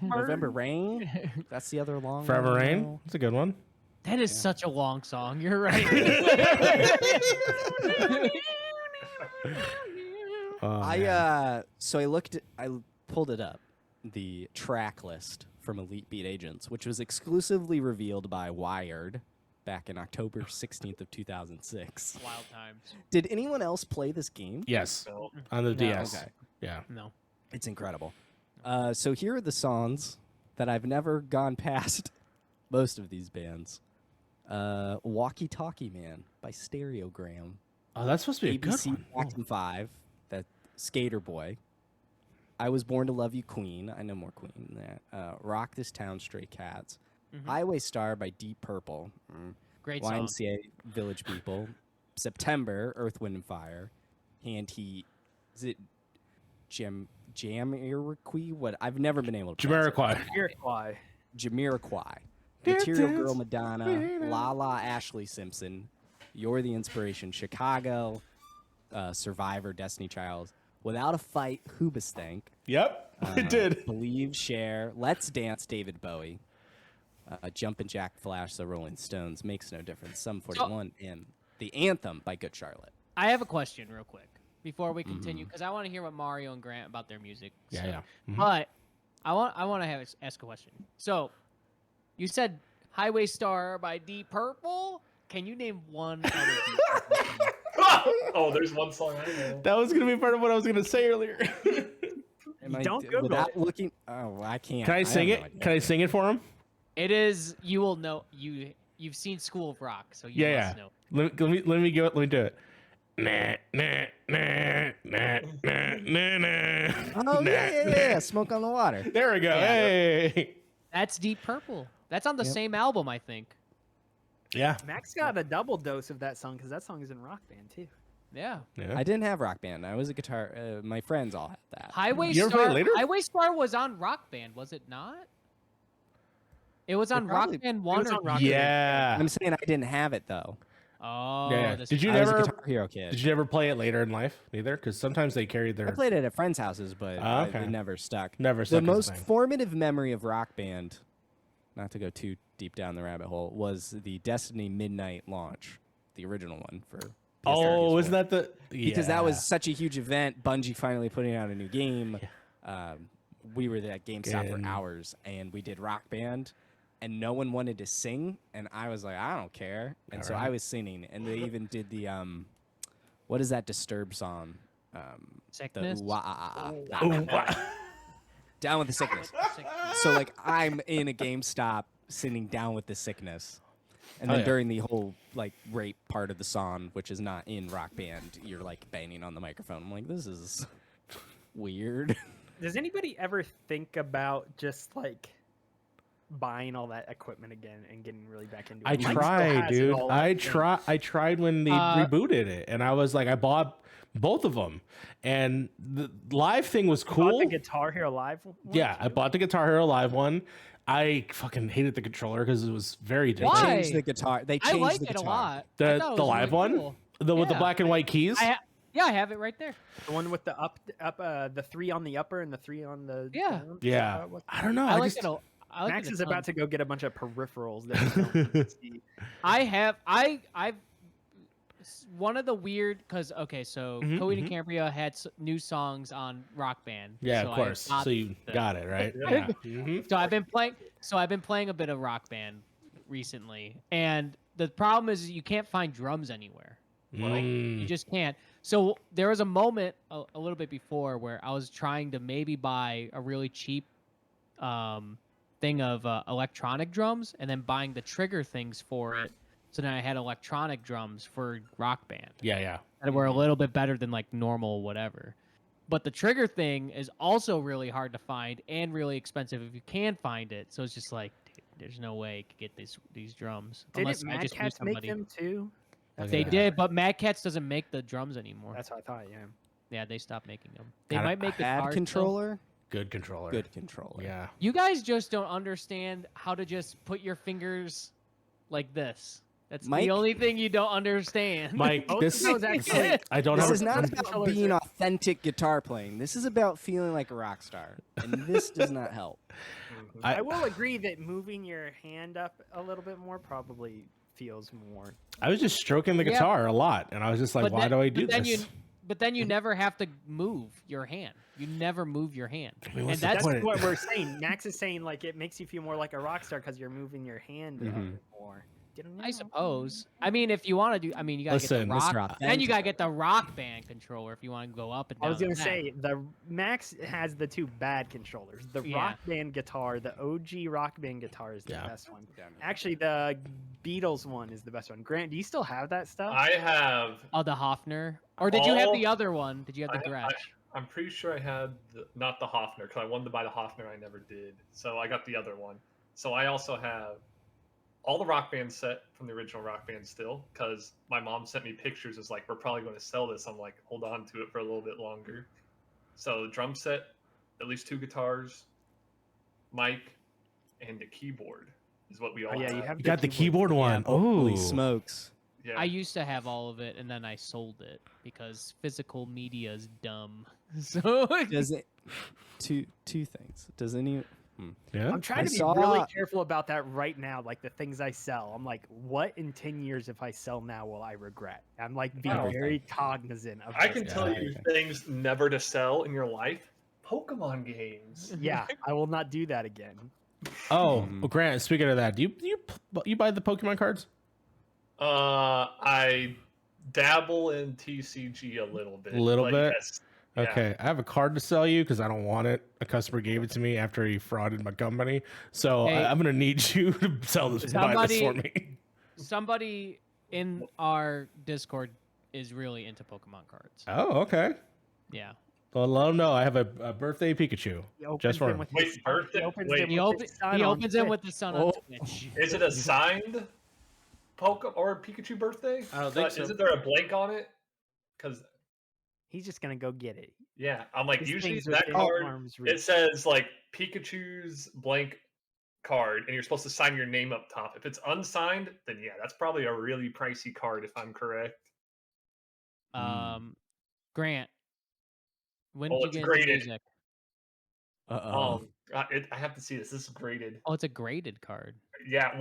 November Rain. That's the other long Forever one. Rain. It's a good one. That is such a long song. You're right. Oh, man. So I pulled it up, the track list from Elite Beat Agents, which was exclusively revealed by Wired back in October 16th of 2006. Wild times. Did anyone else play this game? Yes, So, on the No. DS. Okay. Yeah. No. It's incredible. So here are the songs that I've never gone past most of these bands. Walkie Talkie Man by Stereogram. Oh, that's supposed to be a good ABC one. Jackson 5, that Skater Boy. I Was Born to Love You Queen. I know more Queen than that. Rock This Town, Stray Cats. Mhm. Highway Star by Deep Purple. Great song. YMCA Village People. September, Earth, Wind, and Fire. Hand Heat. Is it Jamiroquai? What? I've never been able to pronounce it. Jamiroquai. Iroquois. Jamiroquai. Dance, Material dance, Girl Madonna. La La Ashley Simpson. You're the Inspiration. Chicago. Survivor. Destiny Child. Without a Fight. Hoobastank. Yep, it did. Believe, Share, Let's Dance, David Bowie, Jumpin' Jack Flash, The Rolling Stones, Makes No Difference, Sum 41, and The Anthem by Good Charlotte. I have a question real quick before we continue because I want to hear what Mario and Grant about their music. Yeah, so- yeah. Mhm. But I want to ask a question. So, you said Highway Star by Deep Purple. Can you name one other Deep Purple song? oh, there's one song I know. That was gonna be part of what I was gonna say earlier. Don't Google without it. looking. Oh, I can't. Can I sing have it? no idea. Can I sing it for him? It is. You will know. You've seen School of Rock, so you Yeah, must yeah. know. Let me go. Let me do it. Nah, nah, nah, nah, nah, nah, nah. Oh nah, yeah. Smoke on the Water. There we go. Yeah. Hey. That's Deep Purple. That's on the Yep. same album, I think. Yeah. Max got a double dose of that song because that song is in Rock Band too. Yeah. Yeah. I didn't have Rock Band. I was a guitar. My friends all had that. Highway You ever play it Star. later? Highway Star was on Rock Band, was it not? It was on probably- Rock Band it 1 was or on Rock Band. Yeah. I'm saying I didn't have it though. Oh, Yeah. this- Did you I was a never? Guitar Hero kid. Did you never play it later in life? Neither, because sometimes they carry I their played it at friends' houses, but Oh, okay. it never stuck. never. The stuck as a most thing. formative memory of Rock Band, not to go too deep down the rabbit hole, was the Destiny Midnight launch, the original one for. Oh, PS4. isn't that the? Because that was Yeah. such a huge event. Bungie finally putting out a new game. We were at GameStop And- for hours, and we did Rock Band, and no one wanted to sing, and I was like, I don't care, and so I Alright. was singing, and they even did the what is that Disturbed song? The Sickness? Oh, wow. Down with the Sickness. So like I'm in a GameStop sitting down with the sickness. And Oh, then yeah. during the whole like rape part of the song, which is not in Rock Band, you're like banging on the microphone. I'm like, this is weird. Does anybody ever think about just like buying all that equipment again and getting really back into it? I Mike still tried, has it dude. all, I think. tried when they rebooted it, and I was like, I bought both of them, and the live thing was You bought cool. the Guitar Hero Live one, Yeah, I too? bought the Guitar Hero Live one. I fucking hated the controller because it was very They different. Why? changed the guitar. They I changed like the it guitar. a lot. I The thought it the was live really one, cool. with the Yeah, black and white keys. Yeah, I have it right there. The one with the the 3 on the upper and the 3 on the Yeah. down? Yeah, What- I don't know. I I like just it. I like Max it a is about ton. to go get a bunch of peripherals that we don't see. I've one of the weird because okay, so Mhm, Coheed mhm. and Cambria had new songs on Rock Band. Yeah, so of I course. got So you the- got it right. Yeah. Yeah. Mhm. So I've been playing. So I've been playing a bit of Rock Band recently, and the problem is you can't find drums anywhere. You Mm. just can't. So there was a moment a little bit before where I was trying to maybe buy a really cheap thing of electronic drums, and then buying the trigger things for it. So then I had electronic drums for Rock Band Yeah, yeah. that were a little bit better than like normal whatever. But the trigger thing is also really hard to find and really expensive if you can find it. So it's just like, dude, there's no way I could get these drums unless Didn't I Mad just knew Cats make somebody. them too? Look They at that. did, but Mad Cats doesn't make the drums anymore. That's what I thought. Yeah. Yeah, they stopped making them. They Kinda might make Bad guitars, though. controller, Good controller. good controller. Yeah. You guys just don't understand how to just put your fingers like this. That's Mike- the only thing you don't understand. Mike, Both this of those actually. I don't This have is not a, about controllers being are- authentic guitar playing. This is about feeling like a rock star, and this does not help. I will agree that moving your hand up a little bit more probably feels more. I was just stroking the Yeah. guitar a lot, and I was just like, But why then- do I do but then this? But then you never have to move your hand. You never move your hand. I mean, And what's the that's That's point? what we're saying. Max is saying like it makes you feel more like a rock star because you're moving your hand up Mhm. more. I suppose. I mean, if you want to do, I mean, you gotta Listen, get the Mr. rock. Then you gotta Authentic. get the Rock Band controller if you want to go up and down. I was gonna the back. say the Max has the two bad controllers. The Yeah. Rock Band guitar, the OG Rock Band guitar is the Yeah. best one. Actually, the Beatles one is the best one. Grant, do you still have that stuff? I have. Oh, the Hofner. Or did you have All- the other one? Did you have the I- Gretsch? I'm pretty sure I had not the Hofner because I wanted to buy the Hofner. I never did, so I got the other one. So I also have all the Rock Band set from the original Rock Band still because my mom sent me pictures. It's like we're probably going to sell this. I'm like, hold on to it for a little bit longer. So the drum set, at least 2 guitars, mic, and the keyboard is what we all. Oh, yeah, you have. have You got the keyboard one. Holy Oh, smokes! Yeah. I used to have all of it, and then I sold it because physical media is dumb. So Does it? Two things. Does any? yeah. I'm trying I to be saw- really careful about that right now. Like the things I sell, I'm like, what in 10 years if I sell now will I regret? I'm like being Oh. very cognizant of. I this can stuff. tell you things never to sell in your life. Pokemon games. Yeah, I will not do that again. Oh, Mhm. well, Grant. Speaking of that, do you buy the Pokemon cards? I dabble in TCG a little bit. Little but bit? yes. Yeah. Okay, I have a card to sell you because I don't want it. A customer gave it to me after he frauded my company, so Hey. I'm gonna need you to sell this, buy this for me. somebody in our Discord is really into Pokemon cards. Oh, okay. Yeah. Well, let him know I have a birthday Pikachu. He opens Just for them him. with Wait, his- birthday- He opens wait. them He, with his son he on opens it Twitch. with the sun Oh. on Twitch. Is it a signed Pokemon or Pikachu birthday? I don't think so. Isn't there a blank on it? Because He's just gonna go get it. yeah, I'm like His usually thing's that within card arm's it reach. says like Pikachu's blank card, and you're supposed to sign your name up top. If it's unsigned, then yeah, that's probably a really pricey card if I'm correct. Grant, when Oh, did you it's get into graded. music? I have to see this. This is graded. Oh, it's a graded card. Yeah,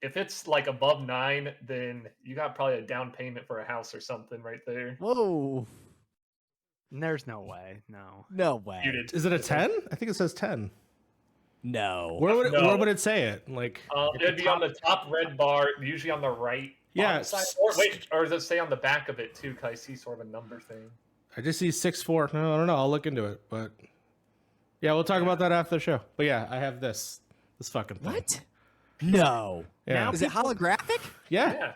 if it's like above 9, then you got probably a down payment for a house or something right there. Whoa! There's no way. No. No way. Muted. Is it a 10? I think it says 10. No. Where No. would it say it? Like, It'd be on the top red bar, usually on the right. Yeah, bottom side. Or does it say on the back of it too? Because I see sort of a number thing. I just see 6'4". No, I don't know. I'll look into it, but yeah, we'll talk about that after the show. But yeah, I have this fucking thing. What? No. Yeah. Now Is it holographic? Yeah. Yeah,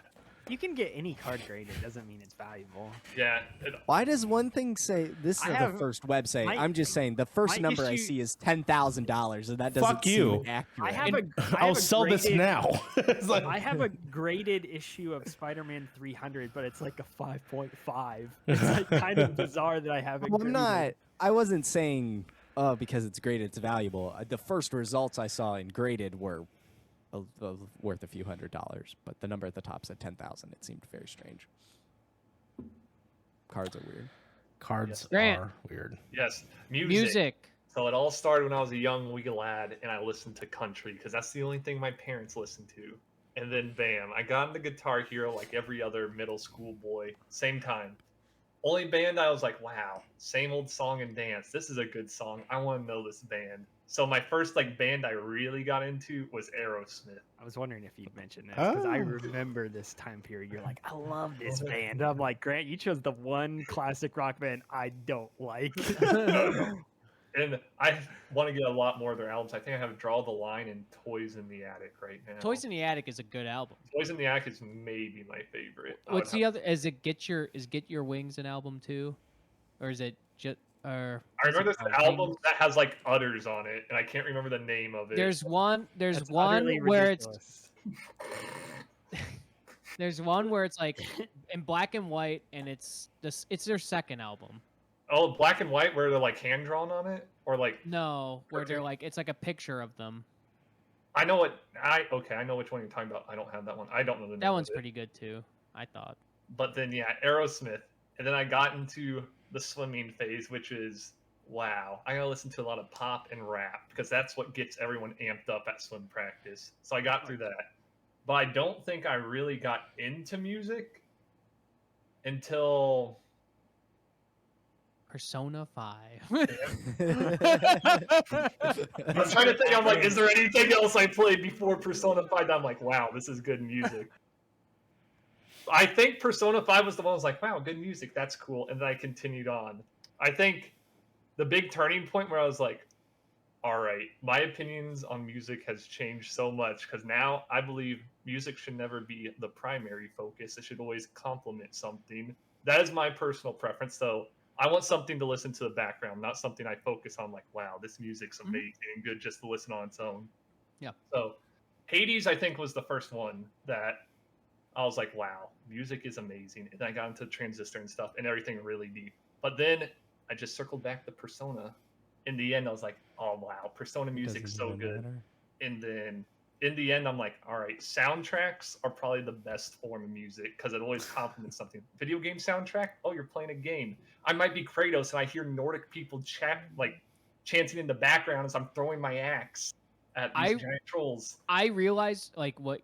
You can get any card graded. Doesn't mean it's valuable. yeah. Why does one thing say this is I the have- first website? my- I'm just saying the first my number I issue- see is $10,000, and that doesn't Fuck you. seem accurate. I have a. I I'll have a sell this graded- now. It's like, I have a graded issue of Spider-Man 300, but it's like a 5.5. It's like kind of bizarre that I have it. Well, I'm graded. not. I wasn't saying, oh, because it's graded, it's valuable. The first results I saw in graded were worth a few $100s, but the number at the top said 10,000. It seemed very strange. Cards are weird. cards Grant. are weird. Yes, Music. So it all started when I was a young wee lad, and I listened to country because that's the only thing my parents listened to. And then bam, I got into Guitar Hero like every other middle school boy, same time. Only band I was like, wow, same old song and dance. This is a good song. I want to know this band. So my first like band I really got into was Aerosmith. I was wondering if you'd mention this because I Oh. remember this time period. You're like, I love this band. I'm like, Grant, you chose the one classic rock band I don't like. And I want to get a lot more of their albums. I think I have Draw the Line and Toys in the Attic right now. Toys in the Attic is a good album. Toys in the Attic is maybe my favorite. What's the other? Is it Get Your Wings an album too, or is it just? Or I remember is it this album that has like udders on it, and I can't remember the name of it. There's one. There's That's one utterly where ridiculous. there's one where it's like in black and white, and it's this. It's their second album. Oh, Black and White, where they're like hand drawn on it, or like No, where they're like it's like a picture of them. I know what I know which one you're talking about. I don't have that one. I don't know the name. That one's of it. pretty good too. I thought. But then yeah, Aerosmith, and then I got into the swimming phase, which is wow. I gotta listen to a lot of pop and rap because that's what gets everyone amped up at swim practice. So I got through that, but I don't think I really got into music until Persona 5. I'm trying to think. I'm like, is there anything else I played before Persona 5 that I'm like, wow, this is good music? I think Persona 5 was the one I was like, wow, good music, that's cool. And then I continued on. I think the big turning point where I was like, all right, my opinions on music has changed so much because now I believe music should never be the primary focus. It should always complement something. That is my personal preference. So I want something to listen to the background, not something I focus on like, wow, this music's amazing and good just to listen on its own. Yeah. So Hades, I think, was the first one that I was like, wow, music is amazing. And I got into Transistor and stuff and everything really deep. But then I just circled back to Persona. In the end, I was like, oh, wow, Persona music's so good. And then in the end, I'm like, all right, soundtracks are probably the best form of music because it always complements something. Video game soundtrack, oh, you're playing a game. I might be Kratos and I hear Nordic people chanting in the background as I'm throwing my axe at these giant trolls. I realized like what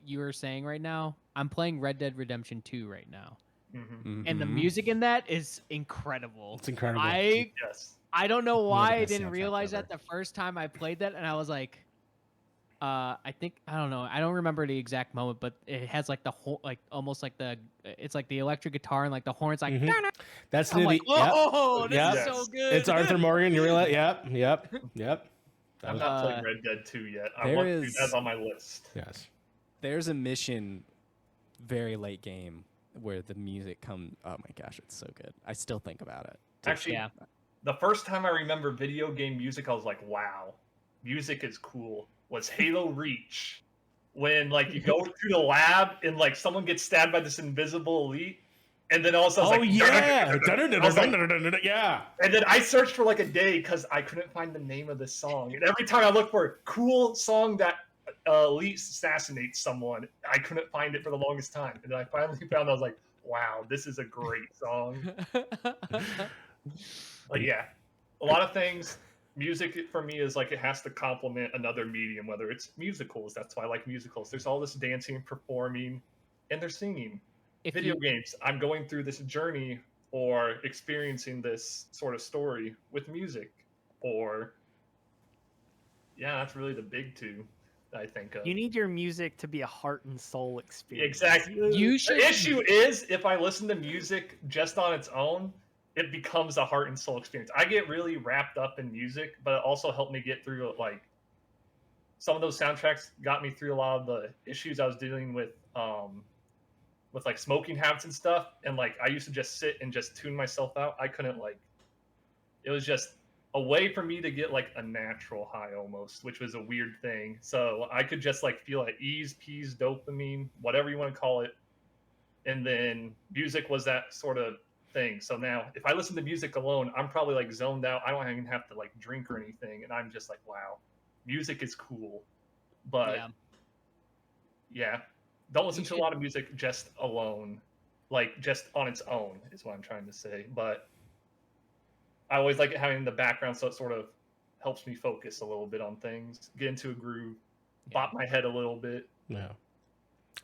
you were saying right now. I'm playing Red Dead Redemption 2 right now. Mm-hmm. And the music in that is incredible. It's incredible. Yes. I don't know why I best didn't soundtrack realize ever. that the first time I played that, and I was like, I don't know, I don't remember the exact moment, but it has like the whole, like almost like it's like the electric guitar and like the horns, like. Mhm. That's I'm like, yep. whoa, this Yep. is so good. It's Arthur Morgan. You realize? Yep. That I'm was- not playing Red Dead 2 yet. I there want to. is- That's on my list. yes. There's a mission, very late game, where the music come. Oh my gosh, it's so good. I still think about it. Actually, Yeah. the first time I remember video game music, I was like, wow, music is cool, was Halo Reach. When like you go through the lab and like someone gets stabbed by this invisible elite, and then all of a sudden, Oh yeah. I was like- Yeah. and then I searched for like a day because I couldn't find the name of this song. And every time I looked for a cool song that elite assassinates someone, I couldn't find it for the longest time. And then I finally found it. I was like, wow, this is a great song. But yeah, a lot of things. Music for me is like it has to complement another medium, whether it's musicals. That's why I like musicals. There's all this dancing, performing, and they're singing. If Video you, games, I'm going through this journey or experiencing this sort of story with music. Or, yeah, that's really the big two that I think of. You need your music to be a heart and soul experience. Exactly. you should. The issue is if I listen to music just on its own, it becomes a heart and soul experience. I get really wrapped up in music, but it also helped me get through like some of those soundtracks got me through a lot of the issues I was dealing with like smoking habits and stuff. And like I used to just sit and just tune myself out. I couldn't like it was just a way for me to get like a natural high almost, which was a weird thing. So I could just like feel at ease, peas, dopamine, whatever you want to call it. And then music was that sort of thing. So now if I listen to music alone, I'm probably like zoned out. I don't even have to like drink or anything. And I'm just like, wow, music is cool. But yeah, don't listen to a lot of music just alone, like just on its own is what I'm trying to say. But I always like it having the background, so it sort of helps me focus a little bit on things, get into a groove, bop my head a little bit. Yeah.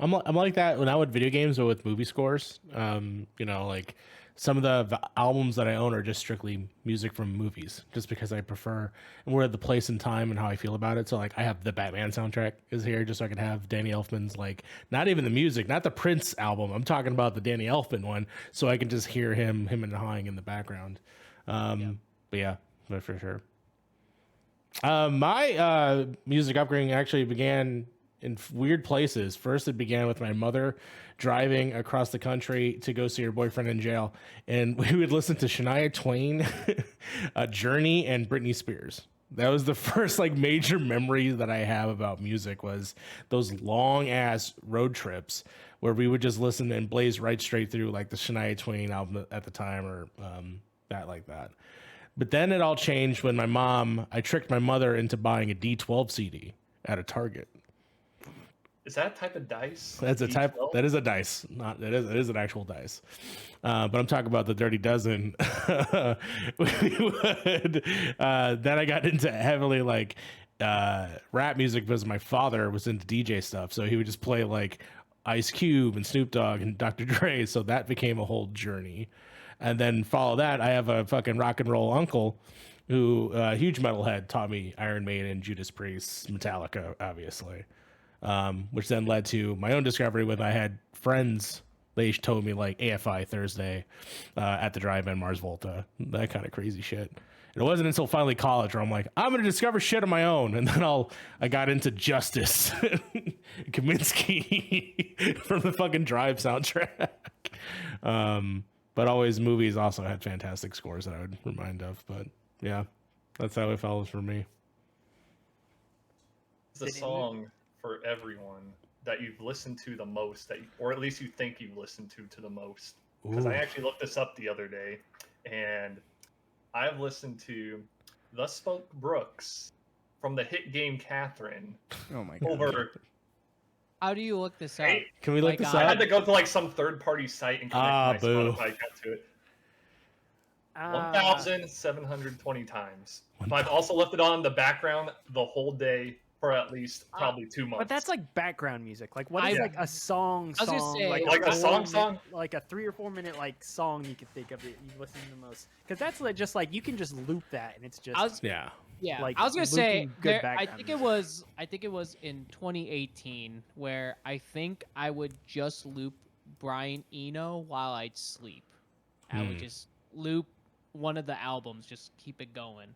I'm like that when I would video games or with movie scores. You know, like some of the albums that I own are just strictly music from movies, just because I prefer and we're at the place and time and how I feel about it. So like I have the Batman soundtrack is here just so I can have Danny Elfman's like not even the music, not the Prince album. I'm talking about the Danny Elfman one, so I can just hear him and hawing in the background. But yeah, but for sure. My music upbringing actually began in weird places. First, it began with my mother driving across the country to go see her boyfriend in jail, and we would listen to Shania Twain, Journey, and Britney Spears. That was the first like major memory that I have about music was those long ass road trips where we would just listen and blaze right straight through like the Shania Twain album at the time or that like that. But then it all changed when I tricked my mother into buying a D12 CD at a Target. Is that a type of dice? That's a type. D12? That is a dice. Not that is. It is an actual dice. But I'm talking about the Dirty Dozen. We would. Then I got into heavily like rap music because my father was into DJ stuff, so he would just play like Ice Cube and Snoop Dogg and Dr. Dre. So that became a whole journey. And then follow that, I have a fucking rock and roll uncle who, huge metalhead, taught me Iron Maiden, Judas Priest, Metallica, obviously. Which then led to my own discovery when I had friends. They told me like AFI Thursday at the drive-in Mars Volta, that kind of crazy shit. And it wasn't until finally college where I'm like, I'm going to discover shit on my own. And then I got into Justice, Kaminsky from the fucking Drive soundtrack. But always movies also had fantastic scores that I would remind of. But yeah, that's how it follows for me. It's a song for everyone that you've listened to the most, or at least you think you've listened to the most. Because I actually looked this up the other day, and I've listened to The Spoke Brooks from the hit game Catherine. Oh my god. Over. How do you look this up? Can we look this I up? had to go to like some third-party site and connect my boo. Spotify account to it. 1,720 times. But I've also left it on the background the whole day for at least probably 2 months. But that's like background music. Like what is like a song? I was gonna say- Like a song? Like a 3 or 4 minute like song you could think of that you listen to the most. Because that's like just like you can just loop that and it's just Yeah. Yeah, like, I was gonna say looping good I background think it was in 2018 where I think I would just loop Brian Eno while I'd sleep. I would just loop one of the albums, just keep it going.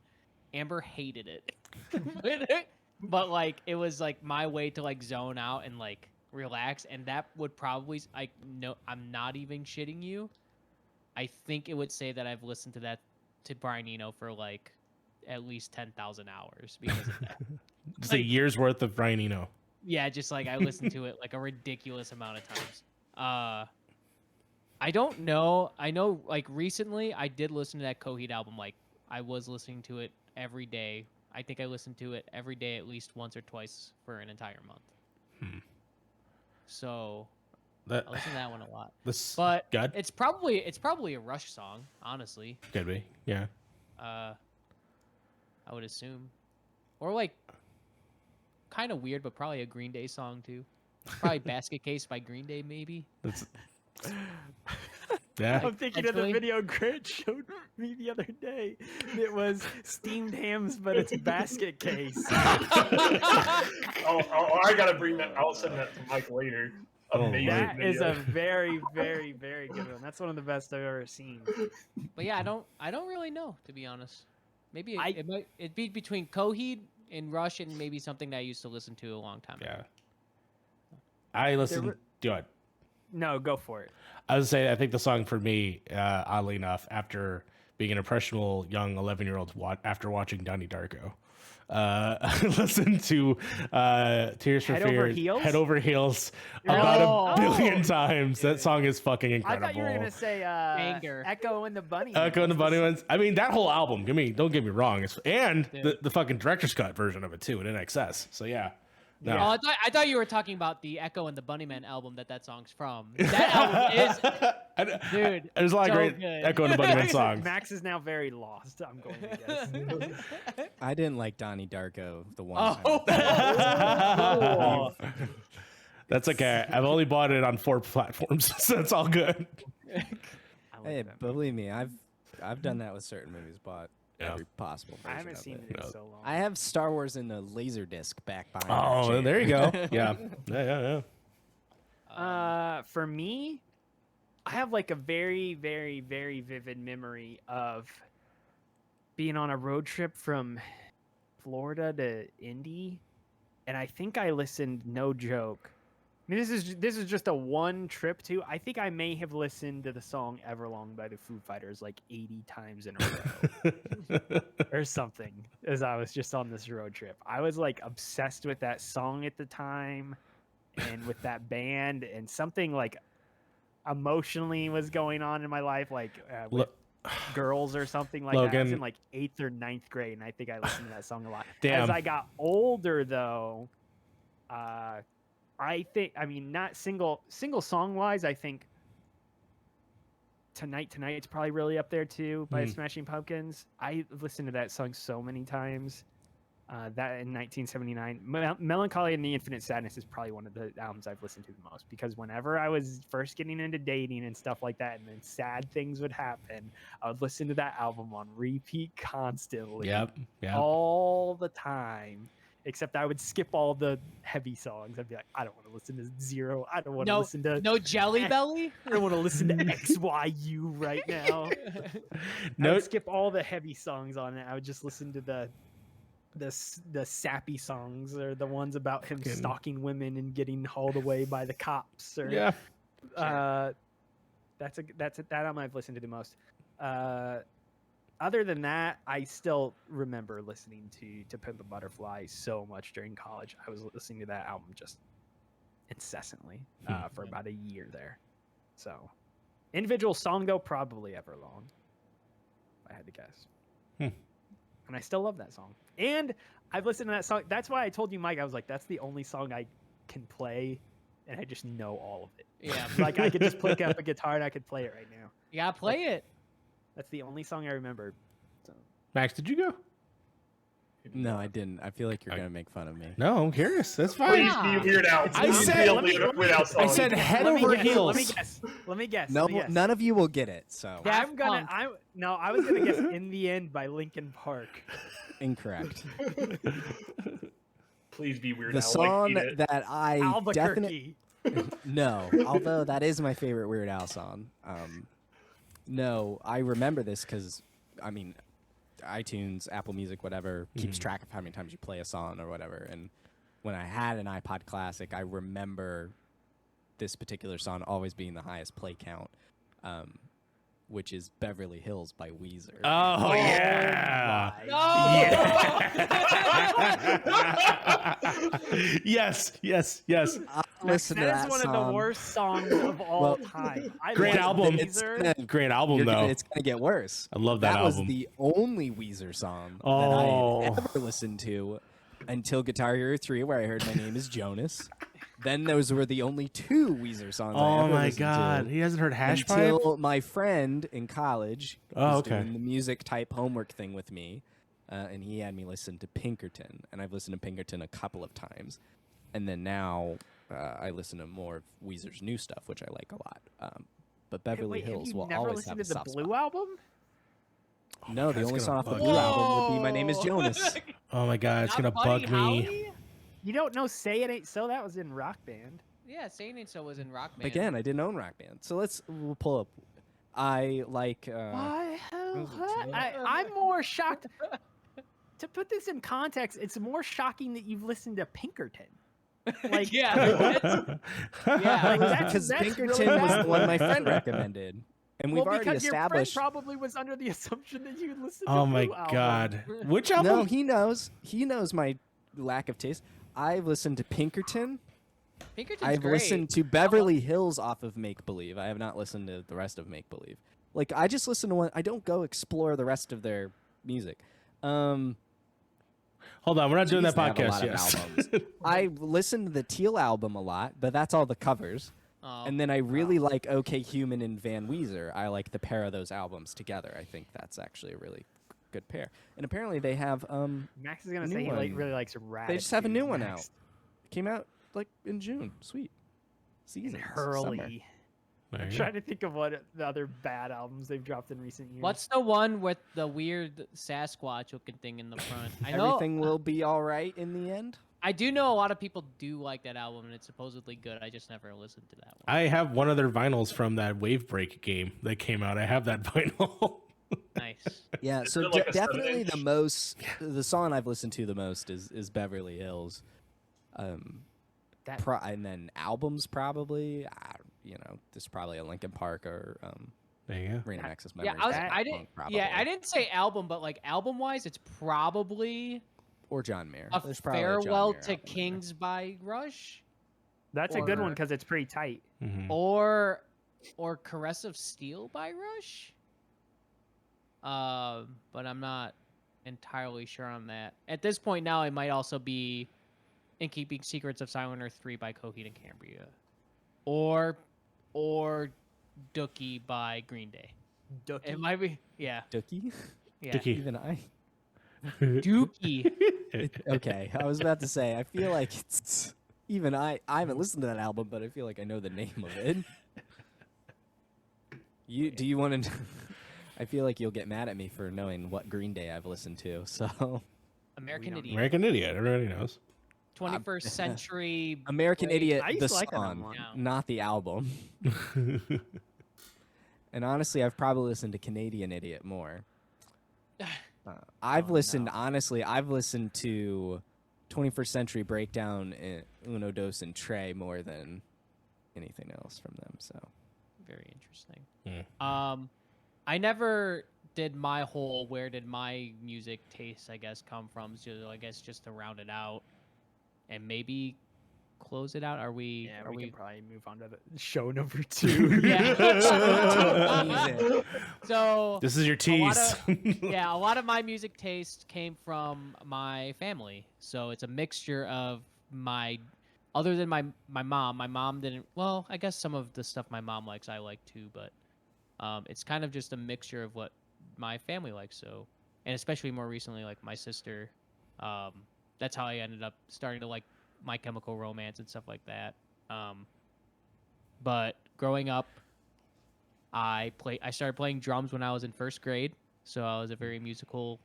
Amber hated it, but like it was like my way to like zone out and like relax, and that would probably I'm not even shitting you. I think it would say that I've listened to Brian Eno for like at least 10,000 hours because of that. Just a year's worth of Brian Eno. Yeah, just like I listened to it like a ridiculous amount of times. I don't know. I know like recently I did listen to that Coheed album. Like I was listening to it every day. I think I listened to it every day at least once or twice for an entire month. So I listen to that one a lot. But God? it's probably a Rush song, honestly. Could be. Yeah. I would assume. Or like kind of weird, but probably a Green Day song too. Probably Basket Case by Green Day, maybe. Yeah. I'm thinking of the video Grit showed me the other day. It was steamed hams, but it's basket case. I gotta bring that. I'll send that to Mike later. Amazing That is video. a very, very, very good one. That's one of the best I've ever seen. But yeah, I don't really know, to be honest. Maybe it'd be between Coheed and Rush and maybe something that I used to listen to a long time ago. Yeah. I listened. Do it. No, go for it. I would say I think the song for me, oddly enough, after being an impressionable young 11-year-old after watching Donnie Darko, I listened to Tears for Head Over Fears, Heels? Head Over Heels about a billion times. That song is fucking I incredible. thought you were gonna say Banger. Echo and the Bunny. Echo and the Bunny ones. I mean, that whole album. Don't get me wrong. And Dude. the fucking director's cut version of it too in NXS. So yeah. No. Oh, I thought you were talking about the Echo and the Bunnymen album that song's from. That album is, dude. There's a lot of so great good. Echo and the Bunnymen songs. Max is now very lost. I'm going to guess. I didn't like Donnie Darko the one Oh. time. That's okay. I've only bought it on 4 platforms, so it's all good. I like Hey, that. believe me, I've done that with certain movies. Bought Yeah. every possible version I haven't of seen it. it in No. so long. I have Star Wars in a laser disc back behind. Oh, that there you chair. go. Yeah. Yeah. For me, I have like a very, very, very vivid memory of being on a road trip from Florida to Indy, and I think I listened, no joke. I mean, this is just a one trip too. I think I may have listened to the song "Everlong" by the Foo Fighters like 80 times in a row or something. As I was just on this road trip, I was like obsessed with that song at the time, and with that band, and something like emotionally was going on in my life, like with girls or something like that. I was Logan. in like 8th or 9th grade, and I think I listened to that song a lot. Damn. As I got older, though, I think, I mean, not single song wise, I think Tonight's probably really up there too by Smashing Pumpkins. I listened to that song so many times. That in 1979, Melancholy and the Infinite Sadness is probably one of the albums I've listened to the most, because whenever I was first getting into dating and stuff like that, and then sad things would happen, I would listen to that album on repeat constantly, Yep. all the time. Except I would skip all the heavy songs. I'd be like, I don't want to listen to Zero. I don't want to listen to No Jelly Belly. I don't want to listen to XYU right now. I No. would skip all the heavy songs on it. I would just listen to the sappy songs, or the ones about him Fucking- stalking women and getting hauled away by the cops. Or Yeah. that's that album I've listened to the most. Other than that, I still remember listening to Pimp a Butterfly so much during college. I was listening to that album just incessantly for about a year there. So, individual song though, probably Everlong, if I had to guess. And I still love that song. And I've listened to that song. That's why I told you, Mike, I was like, that's the only song I can play, and I just know all of it. Yeah. Like, I could just pick up a guitar and I could play it right now. You gotta play it. That's the only song I remember. So. Max, did you go? No, I didn't. I feel like you're gonna make fun of me. No, I'm curious. That's fine. Please be Weird Al. I Please said- be a let me- Weird Al song. I said head Let me over guess, heels. Let me guess. No, let me guess. none of you will get it. So Daft I'm gonna. Punk. I was gonna guess "In the End" by Linkin Park. incorrect. Please be Weird The Al. song Like, beat it. that I definitely Albuquerque. no, although that is my favorite Weird Al song. No, I remember this because, I mean, iTunes, Apple Music, whatever, keeps track of how many times you play a song or whatever. And when I had an iPod Classic, I remember this particular song always being the highest play count, which is Beverly Hills by Weezer. Oh, yeah. Yes. I listen to That that is one song. of the worst songs of all Well, time. I Great love album. Weezer. Great album, though. It's gonna get worse. I love that That album. was the only Weezer song that Oh. I had ever listened to until Guitar Hero 3, where I heard My Name is Jonas. Then those were the only 2 Weezer songs I Oh ever my listened god. to. He hasn't heard Hash Pipe? Until my friend in college was okay. doing the music type homework thing with me, and he had me listen to Pinkerton, and I've listened to Pinkerton a couple of times, and then now I listen to more of Weezer's new stuff, which I like a lot. But Beverly Wait, have Hills you will never always have listened a to the soft Blue spot. album? No, the That's only gonna song off the bug Blue me. album would be My Name is Jonas. Oh my god, it's Not gonna Buddy bug me. Holly? You don't know "Say It Ain't So"? That was in Rock Band. Yeah, Saying Ain't So was in Rock Band. Again, I didn't own Rock Band, so we'll pull up. I like. Why? was it, I'm more shocked. To put this in context, it's more shocking that you've listened to Pinkerton. Like, Yeah. Yeah, like that's Because that's Pinkerton really was the bad. one my friend recommended, and we've Well, already because your friend established. probably was under the assumption that you listened to Oh my Blue album. god. Which album? No, he knows. He knows my lack of taste. I've listened to Pinkerton. Pinkerton's I've great. listened to Beverly Hills off of Make Believe. I have not listened to the rest of Make Believe. Like, I just listen to one. I don't go explore the rest of their music. Hold on, we're not doing that They have a podcast lot of yet. albums. I listened to the Teal album a lot, but that's all the covers. Oh, And then I really like OK Human and Van Weezer. I like the pair of those albums together. I think that's actually a really good pair. And apparently they have Max is gonna New say he one. really likes Rad. they just have a new one out. Came out like in June. Sweet. And Season. Hurley. There I'm you trying to think of what the other bad albums they've dropped in recent years. What's the one with the weird Sasquatch looking thing in the front? I know Everything will be all right in the end. I do know a lot of people do like that album, and it's supposedly good. I just never listened to that one. I have one of their vinyls from that Wave Break game that came out. I have that vinyl. Nice. Yeah, Is so it like a definitely 7-inch? the most, the song I've listened to the most is Beverly Hills. That- And then albums probably, there's probably a Linkin Park or There you go. Random Access Yeah, Memories. I didn't. Yeah, I didn't say album, but like album wise, it's probably Or John Mayer. a There's probably a John Farewell Mayer to album in there. Kings by Rush, That's a good one or- because it's pretty tight. Mhm. or Caress of Steel by Rush. But I'm not entirely sure on that. At this point now, it might also be In Keeping Secrets of Silent Earth 3 by Coheed and Cambria, or Dookie by Green Day. It might be, yeah, Dookie? yeah. Dookie. Even I. Dookie. Okay, I was about to say, I feel like it's even I haven't listened to that album, but I feel like I know the name of it. Do you want to? I feel like you'll get mad at me for knowing what Green Day I've listened to. So American don't- Idiot. American Idiot. Everybody knows. 21st Century. American Break. Idiot, I used the to like that song, one. Yeah. not the album. And honestly, I've probably listened to Canadian Idiot more. I've listened, honestly, I've listened to 21st Century Breakdown, and Uno Dos, and Trey more than anything else from them. So Very interesting. Yeah. I never did my whole where did my music taste, I guess, come from. So I guess just to round it out and maybe close it out. Are we? Yeah, are we we? can probably move on to the show number 2. Yeah. So This is your a lot tease. yeah, a lot of my music taste came from my family. So it's a mixture of other than my mom. My mom didn't. Well, I guess some of the stuff my mom likes, I like too. But it's kind of just a mixture of what my family likes. So, and especially more recently, like my sister. That's how I ended up starting to like My Chemical Romance and stuff like that. But growing up, I started playing drums when I was in first grade, so I was a very musical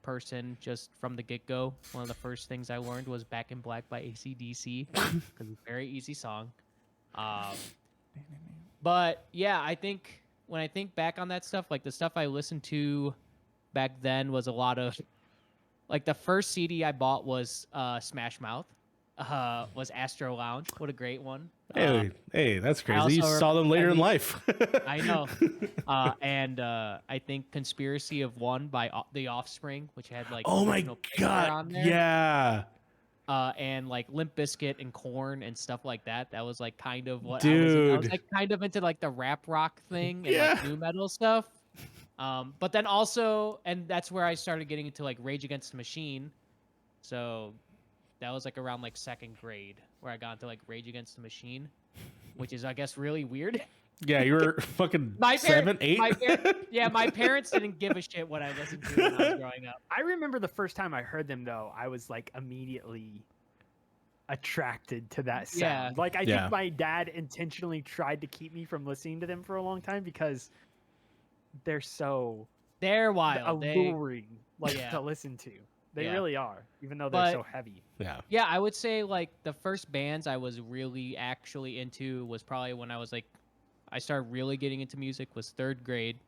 person just from the get-go. One of the first things I learned was Back in Black by AC/DC, because it's a very easy song. But yeah, I think when I think back on that stuff, like the stuff I listened to back then was a lot of, like the first CD I bought was Smash Mouth, was Astro Lounge. What a great one. Hey, that's crazy. You also saw them later in mean, life. I know. And I think Conspiracy of One by The Offspring, which had like Oh my original Pixar on god. there. Yeah. And like Limp Bizkit and Korn and stuff like that. That was like kind of what I was Dude. like kind of into like the rap rock thing and Yeah. like new metal stuff. But then also, and that's where I started getting into like Rage Against the Machine. So that was like around like second grade where I got into like Rage Against the Machine, which is I guess really weird. Yeah, you were fucking My 7, 8. My parents didn't give a shit what I listened to when I was growing up. I remember the first time I heard them, though, I was like immediately attracted to that sound. Yeah. Like, I Yeah. think my dad intentionally tried to keep me from listening to them for a long time because they're so They're wild. alluring, like Yeah. to listen to. They Yeah. really are, even though they're But- so heavy. Yeah. Yeah, I would say like the first bands I was really actually into was probably when I was like, I started really getting into music was third grade,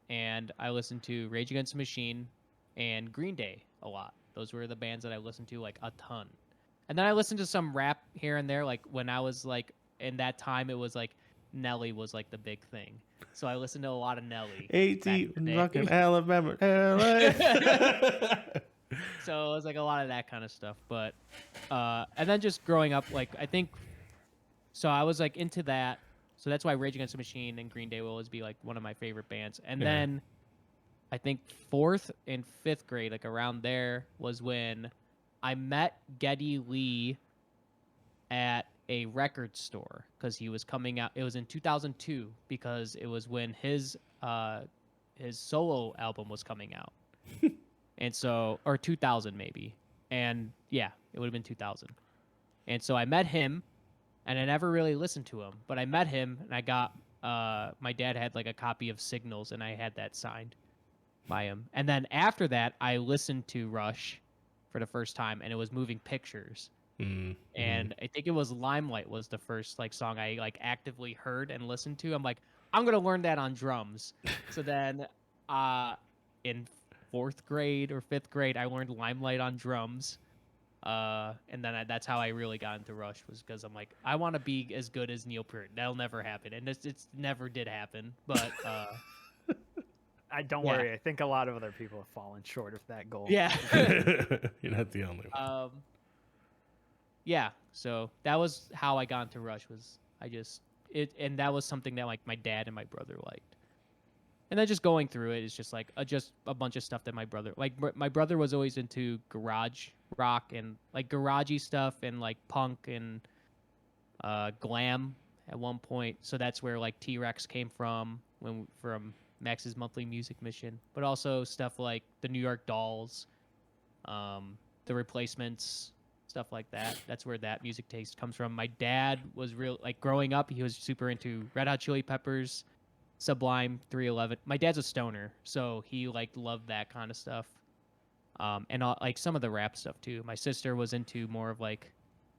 and I listened to Rage Against the Machine and Green Day a lot. Those were the bands that I listened to like a ton. And then I listened to some rap here and there, like when I was like in that time it was like Nelly was like the big thing. So I listened to a lot of Nelly. back in the day. fucking Alabama, LA. So it was like a lot of that kind of stuff. But and then just growing up, like I think so I was like into that. So that's why Rage Against the Machine and Green Day will always be like one of my favorite bands. And Yeah. then I think 4th and 5th grade, like around there, was when I met Geddy Lee at a record store because he was coming out. It was in 2002 because it was when his solo album was coming out. And so, or 2000 maybe. And yeah, it would have been 2000. And so I met him, and I never really listened to him, but I met him, and I got my dad had like a copy of Signals, and I had that signed by him. And then after that, I listened to Rush for the first time, and it was Moving Pictures. And I think it was Limelight was the first like song I like actively heard and listened to. I'm like, I'm gonna learn that on drums. So then, in 4th grade or 5th grade, I learned Limelight on drums. And then that's how I really got into Rush, was because I'm like, I want to be as good as Neil Peart. That'll never happen, and it's never did happen. But Don't worry. I think a lot of other people have fallen short of that goal. yeah, You're not the only one. yeah. So that was how I got into Rush. Was I just and that was something that like my dad and my brother liked. And then just going through it is just like just a bunch of stuff that my brother like. My brother was always into garage rock and like garagey stuff and like punk and glam at one point. So that's where like T-Rex came from from Max's Monthly Music Mission, but also stuff like the New York Dolls, the Replacements, stuff like that. That's where that music taste comes from. My dad was real like growing up. He was super into Red Hot Chili Peppers, Sublime, 311. My dad's a stoner, so he like loved that kind of stuff, and like some of the rap stuff too. My sister was into more of like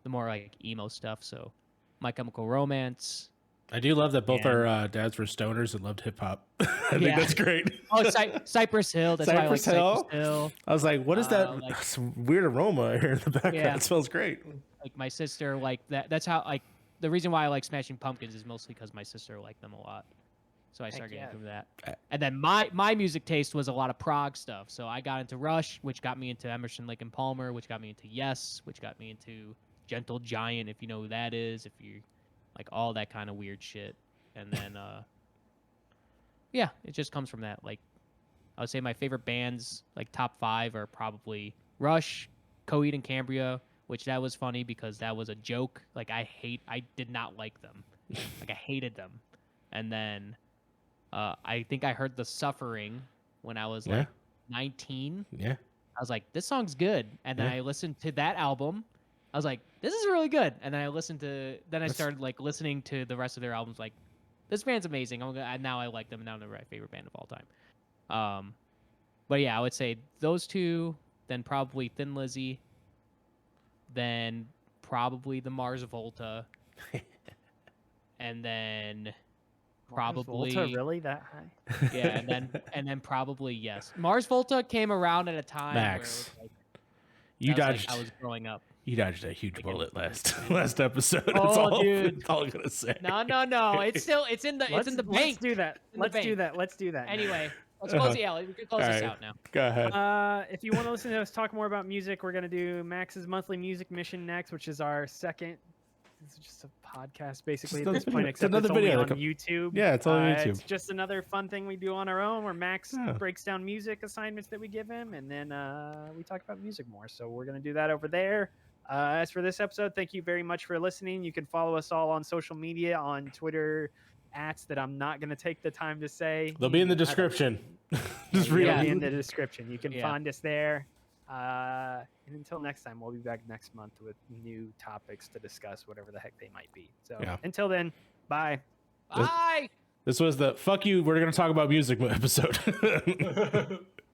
the more like emo stuff. So My Chemical Romance. I do love that both our dads were stoners and loved hip hop. I think that's great. Oh, Cypress Hill. That's Cypress why I like Hill? Cypress Hill. I was like, what is that like- weird aroma here in the background? Yeah. It smells great. Like my sister, like that. That's how like the reason why I like Smashing Pumpkins is mostly because my sister liked them a lot. So I started getting into that. And then my music taste was a lot of prog stuff. So I got into Rush, which got me into Emerson, Lake and Palmer, which got me into Yes, which got me into Gentle Giant, if you know who that is, if you like all that kind of weird shit. And then yeah, it just comes from that. Like I would say my favorite bands, like top 5, are probably Rush, Coheed and Cambria, which that was funny because that was a joke. Like I did not like them. Like I hated them. And then I think I heard The Suffering when I was like 19. Yeah. I was like, this song's good. And then I listened to that album. I was like, this is really good. And then I started like listening to the rest of their albums. Like, this band's amazing. Now I like them. Now they're my favorite band of all time. But yeah, I would say those two, then probably Thin Lizzy, then probably the Mars Volta, and then probably Volta really that high? yeah, and then probably Yes. Mars Volta came around at a time Max, where you I dodged. I was growing up. You dodged a huge bullet last episode. Oh, dude. That's all I'm gonna say. No. It's in the bank. Let's do that. In the Let's do bank. that. Let's do that. Anyway, let's close we can close this Alright. out now. Go ahead. If you want to listen to us talk more about music, we're gonna do Max's Monthly Music Mission next, which is our second. It's just a podcast basically Just at this another point, video. except It's it's another only video, on like YouTube. Yeah, it's on YouTube. It's just another fun thing we do on our own, where Max breaks down music assignments that we give him, and then we talk about music more. So we're gonna do that over there. As for this episode, thank you very much for listening. You can follow us all on social media, on Twitter, @ that I'm not going to take the time to say. They'll be in the description. Just read They'll be them. in the description. You can find us there. And until next time, we'll be back next month with new topics to discuss, whatever the heck they might be. So until then, bye. Bye. This was the fuck you. We're gonna talk about music episode.